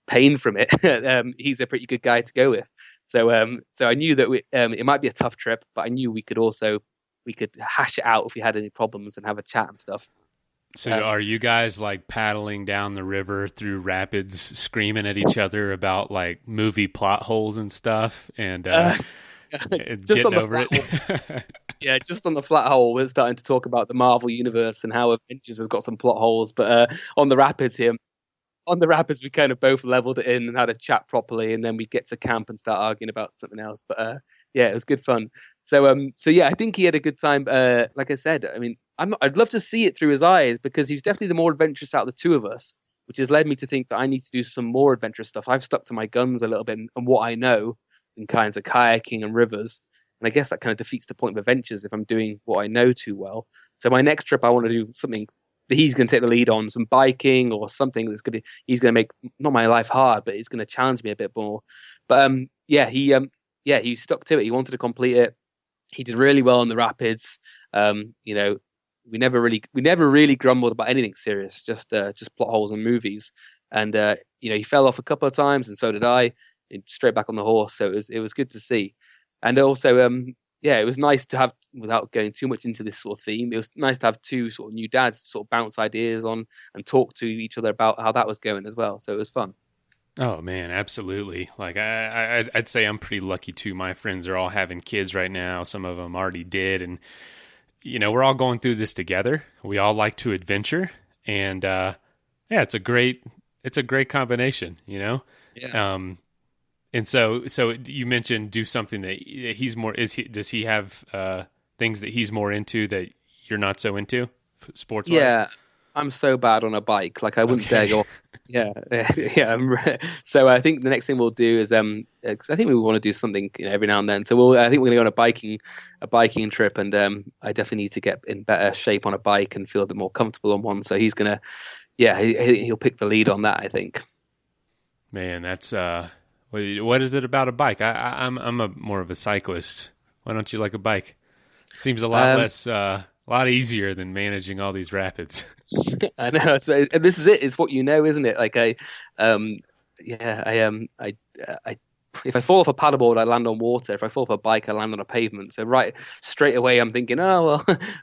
pain from it, he's a pretty good guy to go with. So I knew that it might be a tough trip, but I knew we could hash it out if we had any problems and have a chat and stuff. So are you guys like paddling down the river through rapids, screaming at each other about like movie plot holes and stuff, and just on the over it? Yeah, just on the flat hole, we're starting to talk about the Marvel universe and how Avengers has got some plot holes. But on the rapids here, we kind of both leveled it in and had a chat properly, and then we'd get to camp and start arguing about something else. But yeah, it was good fun. So yeah, I think he had a good time. Like I said, I mean, I'd love to see it through his eyes, because he's definitely the more adventurous out of the two of us, which has led me to think that I need to do some more adventurous stuff. I've stuck to my guns a little bit and what I know in kinds of kayaking and rivers. And I guess that kind of defeats the point of adventures if I'm doing what I know too well. So my next trip, I want to do something that he's going to take the lead on, some biking or something he's going to make not my life hard, but he's going to challenge me a bit more. But he stuck to it. He wanted to complete it. He did really well in the rapids. We never really grumbled about anything serious, just plot holes and movies. And he fell off a couple of times, and so did I. Straight back on the horse. So it was good to see. And also, it was nice to have, without going too much into this sort of theme, it was nice to have two sort of new dads to sort of bounce ideas on and talk to each other about how that was going as well. So it was fun. Oh man, absolutely. Like I'd say I'm pretty lucky too. My friends are all having kids right now. Some of them already did. And, we're all going through this together. We all like to adventure. And it's a great combination, Yeah. And so you mentioned do something that he's more, does he have things that he's more into that you're not so into sports-wise? Yeah, I'm so bad on a bike. Like I wouldn't dare go off. Yeah. So I think the next thing we'll do is, 'cause I think we want to do something every now and then. So I think we're going to go on a biking trip, and I definitely need to get in better shape on a bike and feel a bit more comfortable on one. So he's going to, he'll pick the lead on that, I think. Man, that's what is it about a bike? I'm a more of a cyclist. Why don't you like a bike? It seems a lot less, a lot easier than managing all these rapids. I know, and this is it. It's what you know, isn't it? Like I if I fall off a paddleboard, I land on water. If I fall off a bike, I land on a pavement. So right straight away, I'm thinking, oh well,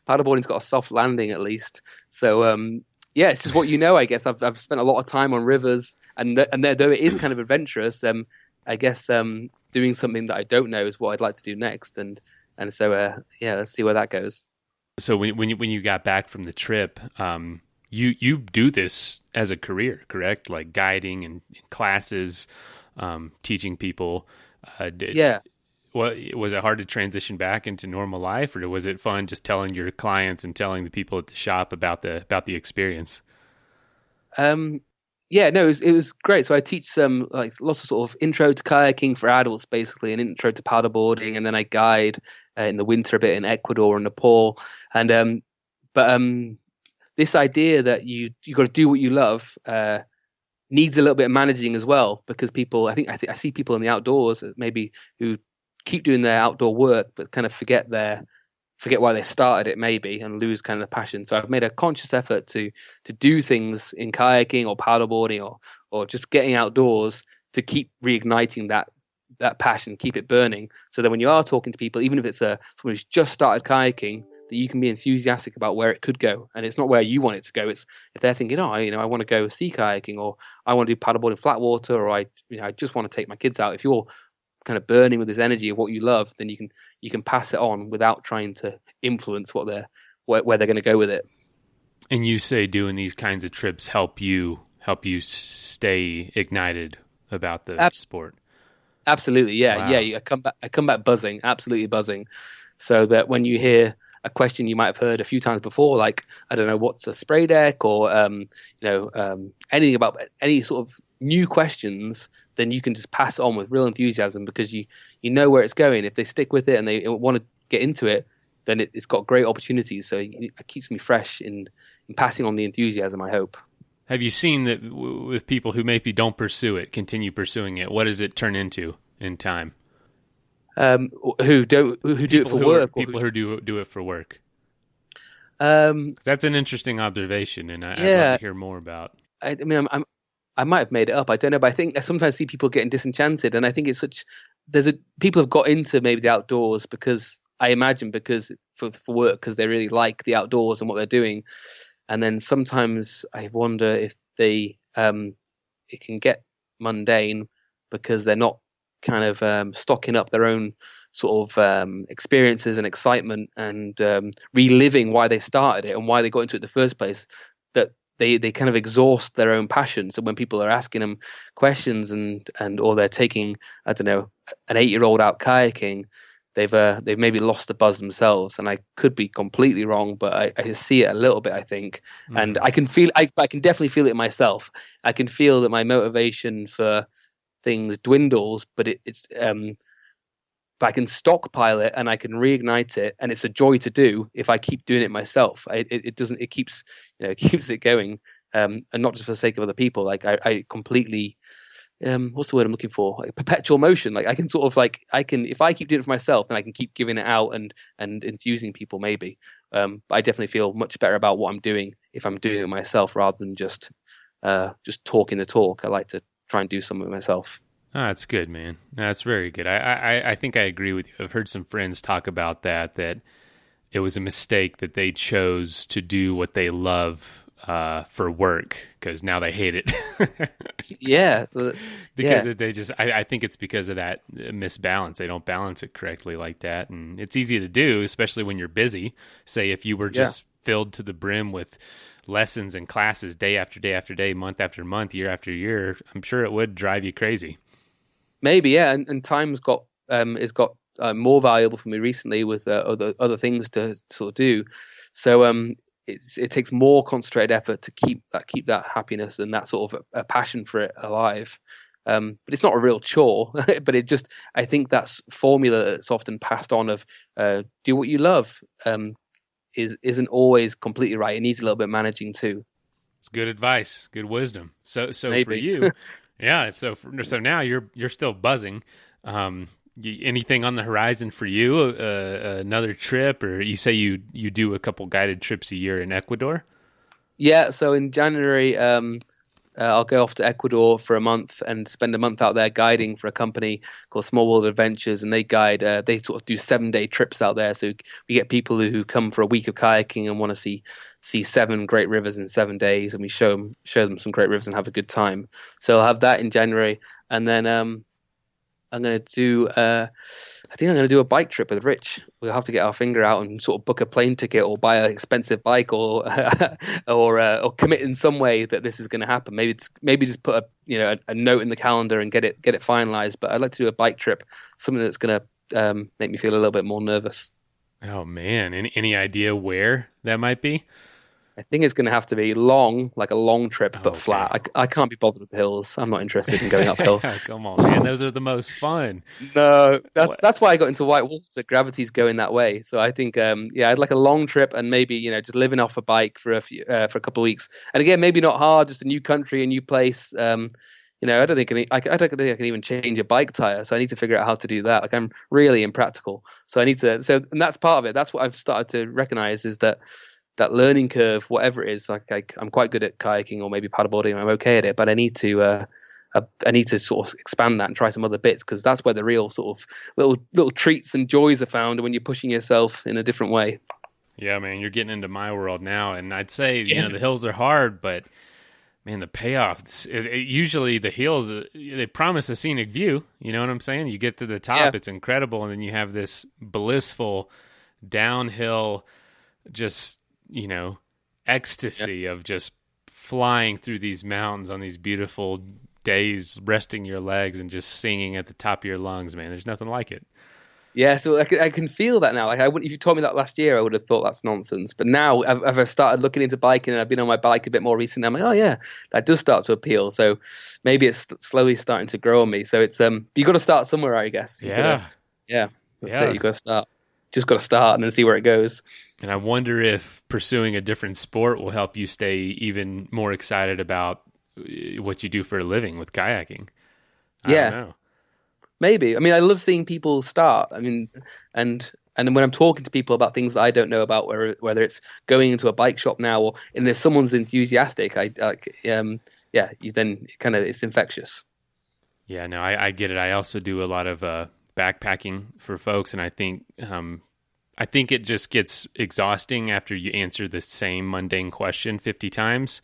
paddleboarding's got a soft landing at least. So yeah, it's just what you know. I guess I've spent a lot of time on rivers, and though it is kind of adventurous, I guess doing something that I don't know is what I'd like to do next. And so yeah, let's see where that goes. So when you got back from the trip, you do this as a career, correct? Like guiding and classes, teaching people. Yeah. What was it hard to transition back into normal life, or was it fun just telling your clients and telling the people at the shop about the experience? Yeah, no, it was great. So I teach some like lots of sort of intro to kayaking for adults, basically, an intro to paddleboarding, and then I guide in the winter a bit in Ecuador and Nepal. And but this idea that you got to do what you love needs a little bit of managing as well, because people, I see people in the outdoors maybe who keep doing their outdoor work but kind of forget why they started it maybe, and lose kind of the passion. So I've made a conscious effort to do things in kayaking or paddleboarding or just getting outdoors to keep reigniting that passion, keep it burning, so that when you are talking to people, even if it's someone who's just started kayaking, that you can be enthusiastic about where it could go. And it's not where you want it to go. It's if they're thinking, oh, I want to go sea kayaking, or I want to do paddleboarding flat water, or I just want to take my kids out. If you're kind of burning with this energy of what you love, then you can pass it on without trying to influence where they're going to go with it. And you say doing these kinds of trips help you stay ignited about the sport. Absolutely, yeah. Wow. Yeah. I come back buzzing, absolutely buzzing, so that when you hear a question you might have heard a few times before, like, I don't know, what's a spray deck, or anything about any sort of new questions, then you can just pass it on with real enthusiasm, because you know where it's going. If they stick with it and they want to get into it, then it's got great opportunities. So it keeps me fresh in passing on the enthusiasm, I hope. Have you seen that with people who maybe don't pursue it, continue pursuing it? What does it turn into in time? Who do it for work? People who do it for work. That's an interesting observation, and I'd love to hear more about. I mean, I might have made it up. I don't know, but I think I sometimes see people getting disenchanted, and I think people have got into maybe the outdoors because for work, because they really like the outdoors and what they're doing, and then sometimes I wonder if it can get mundane because they're not kind of stocking up their own sort of experiences and excitement, and reliving why they started it and why they got into it in the first place. That they kind of exhaust their own passion. So when people are asking them questions and or they're taking, I don't know, an 8-year-old out kayaking, they've maybe lost the buzz themselves. And I could be completely wrong, but I see it a little bit, I think. Mm-hmm. And I can definitely feel it myself. I can feel that my motivation for things dwindles, but it's but I can stockpile it and I can reignite it, and it's a joy to do if I keep doing it myself. It keeps it going, and not just for the sake of other people. Like I completely, what's the word I'm looking for? Like perpetual motion. Like I can sort of if I keep doing it for myself, then I can keep giving it out and enthusing people maybe. But I definitely feel much better about what I'm doing if I'm doing it myself rather than just talking the talk. I like to try and do something myself. Oh, that's good, man. That's very good. I think I agree with you. I've heard some friends talk about that it was a mistake that they chose to do what they love for work, because now they hate it. Yeah. Because they just, I think it's because of that misbalance. They don't balance it correctly like that. And it's easy to do, especially when you're busy. Say if you were just filled to the brim with lessons and classes day after day after day, month after month, year after year, I'm sure it would drive you crazy. Maybe, yeah, and time's got more valuable for me recently with other things to sort of do. So it takes more concentrated effort to keep that happiness and that sort of a passion for it alive. But it's not a real chore. But I think that's formula that's often passed on of do what you love isn't always completely right. It needs a little bit of managing too. It's good advice, good wisdom. So Maybe. for you. Yeah. So now you're still buzzing. Anything on the horizon for you? Another trip, or you say you do a couple guided trips a year in Ecuador? Yeah, so in January, I'll go off to Ecuador for a month and spend a month out there guiding for a company called Small World Adventures, and they guide. They sort of do 7 day trips out there. So we get people who come for a week of kayaking and want to see 7 great rivers in 7 days, and we show them some great rivers and have a good time. So I'll have that in January, and then I'm going to do. I think I'm going to do a bike trip with Rich. We'll have to get our finger out and sort of book a plane ticket or buy an expensive bike or or commit in some way that this is going to happen. Maybe just put a note in the calendar and get it finalized. But I'd like to do a bike trip, something that's going to make me feel a little bit more nervous. Oh man, any idea where that might be? I think it's going to have to be long, like a long trip, but Okay. flat. I can't be bothered with the hills. I'm not interested in going uphill. Come on, man, those are the most fun. No, that's why I got into white water. Gravity's going that way. So I think, I'd like a long trip and maybe, just living off a bike for a couple of weeks. And again, maybe not hard, just a new country, a new place. I don't think I can even change a bike tire. So I need to figure out how to do that. Like I'm really impractical. So I need to. So and that's part of it. That's what I've started to recognize is that learning curve, whatever it is, like I'm quite good at kayaking or maybe paddleboarding. I'm okay at it, but I need to sort of expand that and try some other bits because that's where the real sort of little treats and joys are found when you're pushing yourself in a different way. Yeah, man, you're getting into my world now, and I'd say the hills are hard, but man, the payoff. Usually the hills they promise a scenic view. You know what I'm saying? You get to the top, it's incredible, and then you have this blissful downhill, just ecstasy of just flying through these mountains on these beautiful days, resting your legs and just singing at the top of your lungs, man. There's nothing like it. Yeah, so I can feel that now. Like if you told me that last year, I would have thought that's nonsense. But now, as I've started looking into biking and I've been on my bike a bit more recently, I'm like, oh yeah, that does start to appeal. So maybe it's slowly starting to grow on me. So it's you got to start somewhere, I guess. That's it. You got to start. Just got to start and then see where it goes. And I wonder if pursuing a different sport will help you stay even more excited about what you do for a living with kayaking. I don't know. Maybe. I mean, I love seeing people start. I mean, and when I'm talking to people about things that I don't know about, whether it's going into a bike shop now or if someone's enthusiastic, then kind of it's infectious. Yeah, no, I get it. I also do a lot of backpacking for folks, and I think it just gets exhausting after you answer the same mundane question 50 times,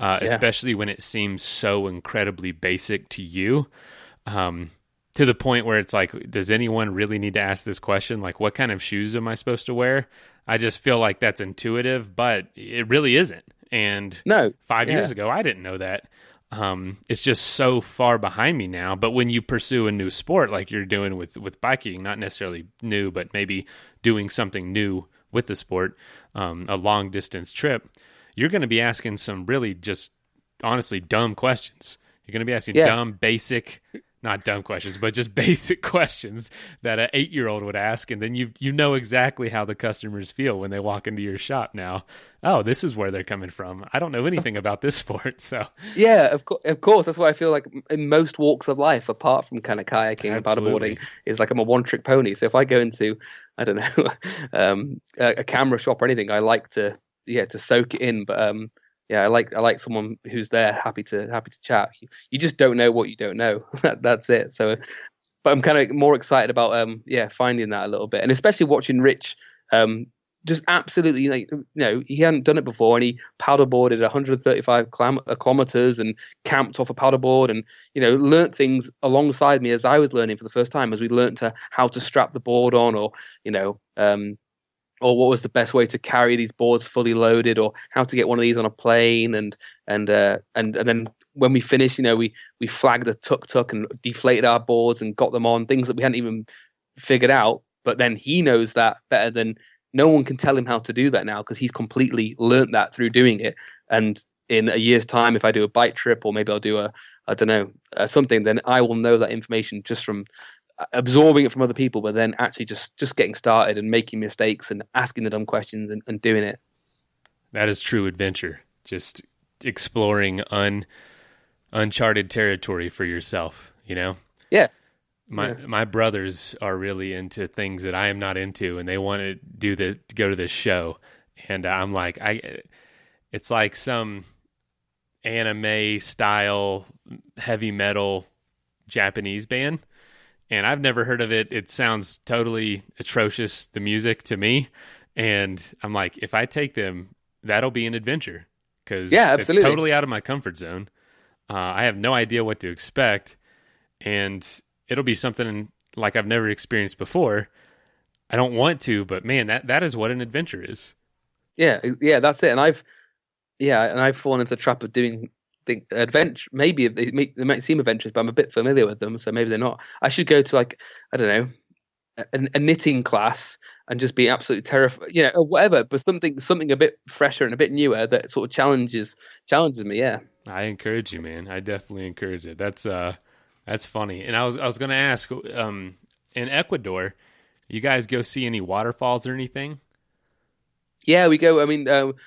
especially when it seems so incredibly basic to you. To the point where it's like, does anyone really need to ask this question? Like, what kind of shoes am I supposed to wear? I just feel like that's intuitive, but it really isn't. And 5 years ago, I didn't know that. It's just so far behind me now. But when you pursue a new sport, like you're doing with biking, not necessarily new, but maybe doing something new with the sport, a long distance trip, you're going to be asking some really just honestly dumb questions. You're going to be asking dumb, basic, not dumb questions, but just basic questions that an 8-year-old would ask. And then you know exactly how the customers feel when they walk into your shop now. Oh, this is where they're coming from. I don't know anything about this sport. So yeah, of course. That's why I feel like in most walks of life, apart from kind of kayaking and paddleboarding, is like I'm a one-trick pony. So if I go into, I don't know, a camera shop or anything, I like to soak it in. But I like someone who's there, happy to chat. You just don't know what you don't know. That's it. So, but I'm kind of more excited about finding that a little bit, and especially watching Rich. Just absolutely, he hadn't done it before, and he paddleboarded 135 kilometers and camped off a paddleboard, and learnt things alongside me as I was learning for the first time, as we learnt how to strap the board on, or or what was the best way to carry these boards fully loaded, or how to get one of these on a plane, and then when we finished, we flagged a tuk-tuk and deflated our boards and got them on, things that we hadn't even figured out. But then he knows that better than no one can tell him how to do that now, because he's completely learnt that through doing it. And in a year's time, if I do a bike trip, or maybe I'll do something, then I will know that information just from absorbing it from other people, but then actually just getting started and making mistakes and asking the dumb questions and doing it. That is true adventure. Just exploring uncharted territory for yourself, you know? Yeah. My brothers are really into things that I am not into, and they want to go to this show. And I'm like, it's like some anime style heavy metal Japanese band, and I've never heard of it. It sounds totally atrocious, the music, to me. And I'm like, if I take them, that'll be an adventure, because it's totally out of my comfort zone. I have no idea what to expect, and it'll be something like I've never experienced before. I don't want to, but man, that is what an adventure is. Yeah, that's it. And I've fallen into the trap of doing the adventure. Maybe they might seem adventures, but I'm a bit familiar with them, so maybe they're not. I should go to, like, I don't know, a knitting class and just be absolutely terrified, or whatever. But something a bit fresher and a bit newer that sort of challenges me. Yeah, I encourage you, man. I definitely encourage it. That's funny. And I was going to ask, in Ecuador, you guys go see any waterfalls or anything? Yeah, we go. I mean,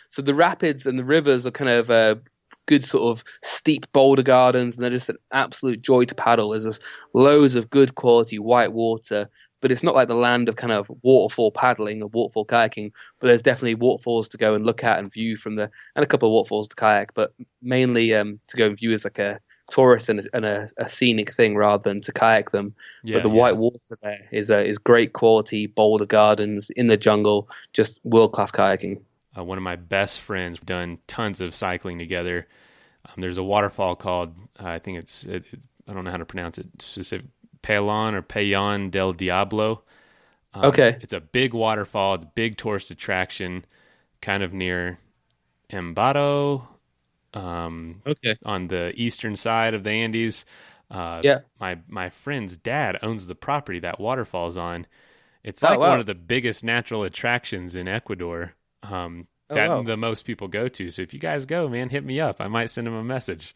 so the rapids and the rivers are kind of good sort of steep boulder gardens, and they're just an absolute joy to paddle. There's just loads of good quality white water, but it's not like the land of kind of waterfall paddling or waterfall kayaking, but there's definitely waterfalls to go and look at and view and a couple of waterfalls to kayak, but mainly to go and view as like a tourist and a scenic thing rather than to kayak them. But the white water there is great quality boulder gardens in the jungle, just world-class kayaking. One of my best friends, done tons of cycling together. There's a waterfall called, I think I don't know how to pronounce it, specific, Paylan del Diablo. Okay. It's a big waterfall, it's a big tourist attraction, kind of near Ambato, on the eastern side of the Andes. My friend's dad owns the property that waterfall's on. It's like one of the biggest natural attractions in Ecuador. The most people go to. So if you guys go, man, hit me up. I might send him a message.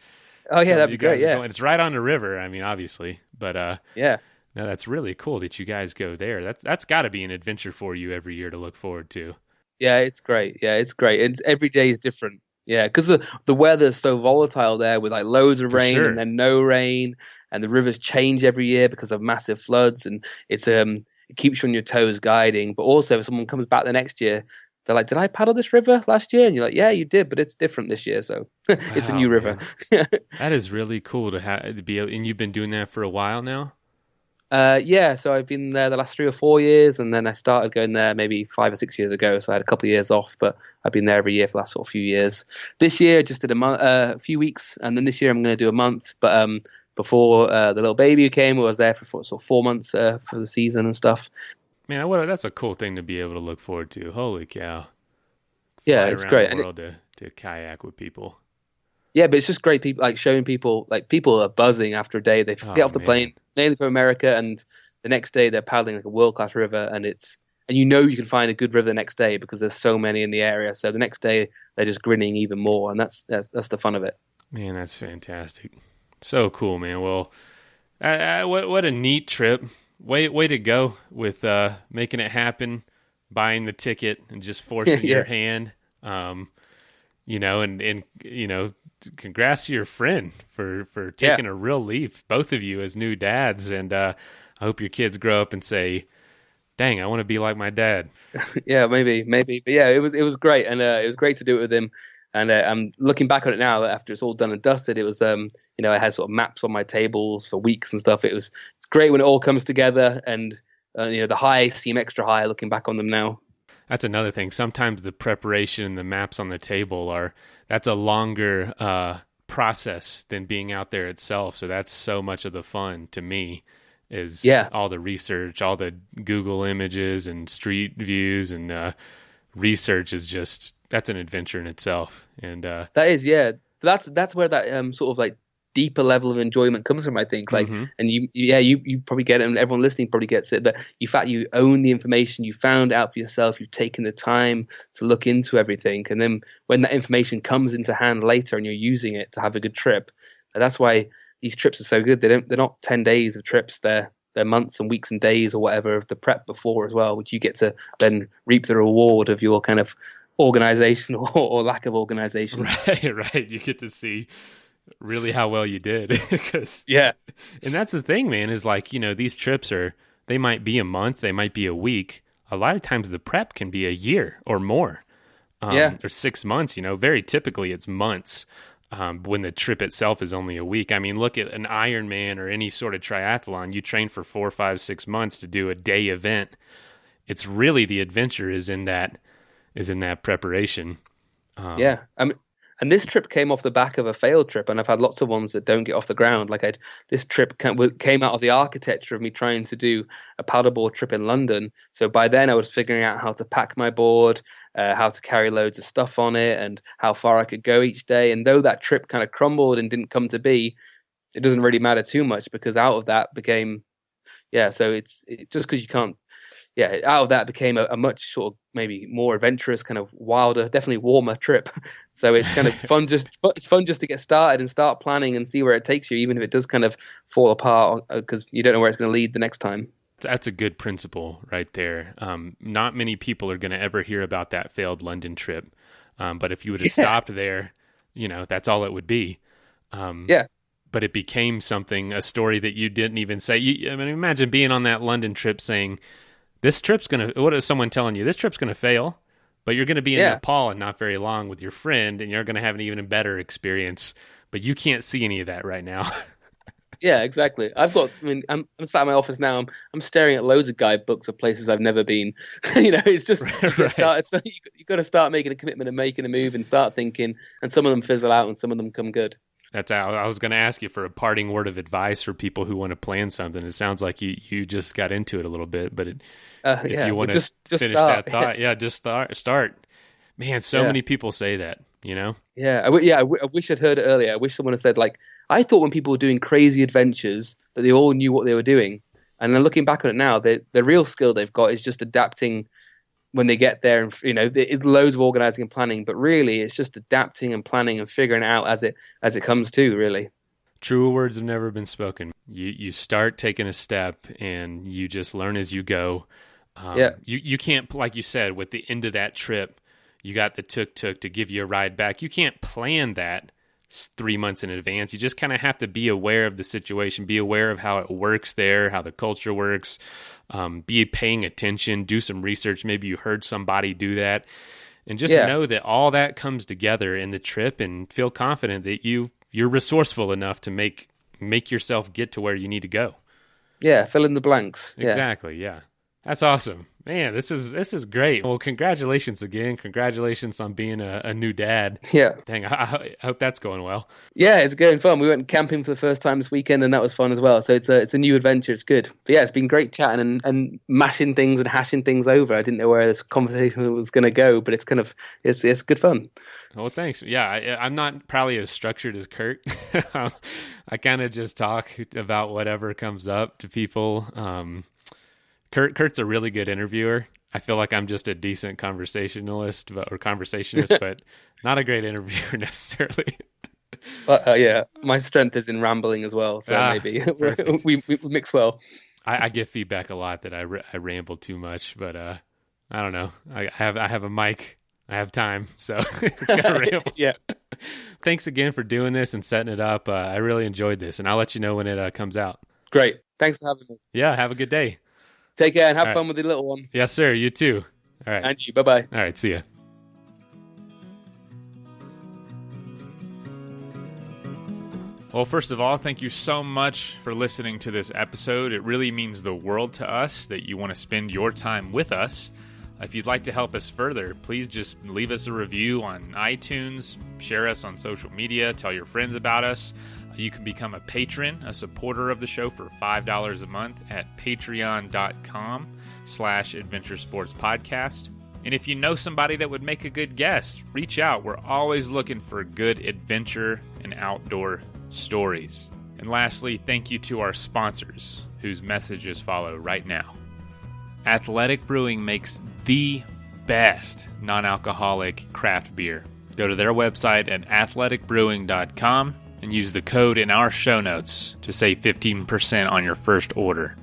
Oh yeah, that'd be great. Yeah, it's right on the river. I mean, obviously, but no, that's really cool that you guys go there. That's got to be an adventure for you every year to look forward to. Yeah, it's great. And every day is different. Yeah, because the weather's so volatile there, with like loads of rain and then no rain, and the rivers change every year because of massive floods, and it keeps you on your toes guiding. But also, if someone comes back the next year, they're like, "Did I paddle this river last year?" And you're like, "Yeah, you did, but it's different this year, so it's a new river." That is really cool to be. And you've been doing that for a while now. Yeah, so I've been there the last 3 or 4 years, and then I started going there maybe 5 or 6 years ago. So I had a couple of years off, but I've been there every year for the last sort of few years. This year, I just did a few weeks, and then this year I'm going to do a month. But before the little baby came, I was there for sort of 4 months for the season and stuff. Man, that's a cool thing to be able to look forward to. Holy cow! Yeah, it's great. The world to kayak with people. Yeah, but it's just great. People like showing people, like people are buzzing after a day. They get off the plane, mainly from America, and the next day they're paddling like a world-class river, and you can find a good river the next day because there's so many in the area. So the next day they're just grinning even more, and that's the fun of it. Man, that's fantastic. So cool, man. Well, what a neat trip. Way to go with making it happen, buying the ticket, and just forcing your hand. And congrats to your friend for taking a real leap, both of you as new dads. And I hope your kids grow up and say, "Dang, I want to be like my dad." Yeah, maybe. But yeah, it was great, and it was great to do it with him. And I'm looking back on it now after it's all done and dusted. It was, I had sort of maps on my tables for weeks and stuff. It's great when it all comes together, and the highs seem extra high looking back on them now. That's another thing. Sometimes the preparation and the maps on the table that's a longer process than being out there itself. So that's so much of the fun to me is all the research, all the Google images and street views and research is just, that's an adventure in itself. And that is, that's where that sort of like deeper level of enjoyment comes from, I think. Like, and you probably get it, and everyone listening probably gets it, but in fact you own the information, you found out for yourself, you've taken the time to look into everything, and then when that information comes into hand later and you're using it to have a good trip, that's why these trips are so good. They're not 10 days of trips, they're months and weeks and days or whatever of the prep before as well, which you get to then reap the reward of your kind of organization or lack of organization. Right. You get to see really how well you did. Yeah. And that's the thing, man, is like, these trips they might be a month, they might be a week. A lot of times the prep can be a year or more, or 6 months, very typically it's months. When the trip itself is only a week. I mean, look at an Ironman or any sort of triathlon. You train for 4, 5, 6 months to do a day event. It's really the adventure is in that preparation. Yeah. And this trip came off the back of a failed trip, and I've had lots of ones that don't get off the ground. Like this trip came out of the architecture of me trying to do a paddleboard trip in London. So by then I was figuring out how to pack my board, how to carry loads of stuff on it, and how far I could go each day. And though that trip kind of crumbled and didn't come to be, it doesn't really matter too much, because out of that became, so it's just because you can't, out of that became a much sort of maybe more adventurous, kind of wilder, definitely warmer trip. So it's kind of fun. It's fun just to get started and start planning and see where it takes you, even if it does kind of fall apart, because you don't know where it's going to lead the next time. That's a good principle right there. Not many people are going to ever hear about that failed London trip. But if you would have stopped there, that's all it would be. But it became a story that you didn't even say. Imagine being on that London trip saying, this trip's what is someone telling you? This trip's going to fail, but you're going to be in Nepal and not very long with your friend, and you're going to have an even better experience, but you can't see any of that right now. Yeah, exactly. I'm sat in my office now. I'm staring at loads of guidebooks of places I've never been. It's just right. So you got to start making a commitment and making a move and start thinking, and some of them fizzle out and some of them come good. That's how I was going to ask you for a parting word of advice for people who want to plan something. It sounds like you just got into it a little bit, but if you want to just finish start. that thought, just start. Man, so many people say that, Yeah, I wish I'd heard it earlier. I wish someone had said, like, I thought when people were doing crazy adventures that they all knew what they were doing. And then looking back on it now, the real skill they've got is just adapting when they get there, and it's loads of organizing and planning, but really it's just adapting and planning and figuring it out as it comes to, really. Truer words have never been spoken. You start taking a step and you just learn as you go. You can't, like you said, with the end of that trip, you got the tuk-tuk to give you a ride back. You can't plan that 3 months in advance. You just kind of have to be aware of the situation, be aware of how it works there, how the culture works, be paying attention, do some research. Maybe you heard somebody do that, and just know that all that comes together in the trip, and feel confident that you're resourceful enough to make yourself get to where you need to go. Yeah, fill in the blanks. Exactly. Yeah. That's awesome. Man, this is great. Well, congratulations again. Congratulations on being a new dad. Yeah. Dang, I hope that's going well. Yeah, it's going fun. We went camping for the first time this weekend, and that was fun as well. So it's a new adventure. It's good. But yeah, it's been great chatting and mashing things and hashing things over. I didn't know where this conversation was going to go, but it's good fun. Well, thanks. Yeah, I'm not probably as structured as Kurt. I kind of just talk about whatever comes up to people. Kurt's a really good interviewer. I feel like I'm just a decent conversationalist, but not a great interviewer necessarily. My strength is in rambling as well, so maybe we mix well. I get feedback a lot that I ramble too much, but I don't know. I have a mic. I have time, so it's got to ramble. Yeah. Thanks again for doing this and setting it up. I really enjoyed this, and I'll let you know when it comes out. Great. Thanks for having me. Yeah, have a good day. Take care and have fun with the little one. Yes, sir. You too. All right. And you. Bye-bye. All right. See ya. Well, first of all, thank you so much for listening to this episode. It really means the world to us that you want to spend your time with us. If you'd like to help us further, please just leave us a review on iTunes, share us on social media, tell your friends about us. You can become a patron, a supporter of the show for $5 a month at patreon.com/adventuresportspodcast. And if you know somebody that would make a good guest, reach out. We're always looking for good adventure and outdoor stories. And lastly, thank you to our sponsors, whose messages follow right now. Athletic Brewing makes the best non-alcoholic craft beer. Go to their website at athleticbrewing.com and use the code in our show notes to save 15% on your first order.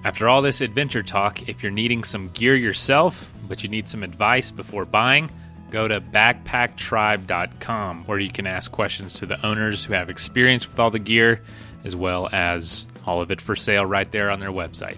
After all this adventure talk, if you're needing some gear yourself, but you need some advice before buying, go to backpacktribe.com, where you can ask questions to the owners who have experience with all the gear, as well as all of it for sale right there on their website.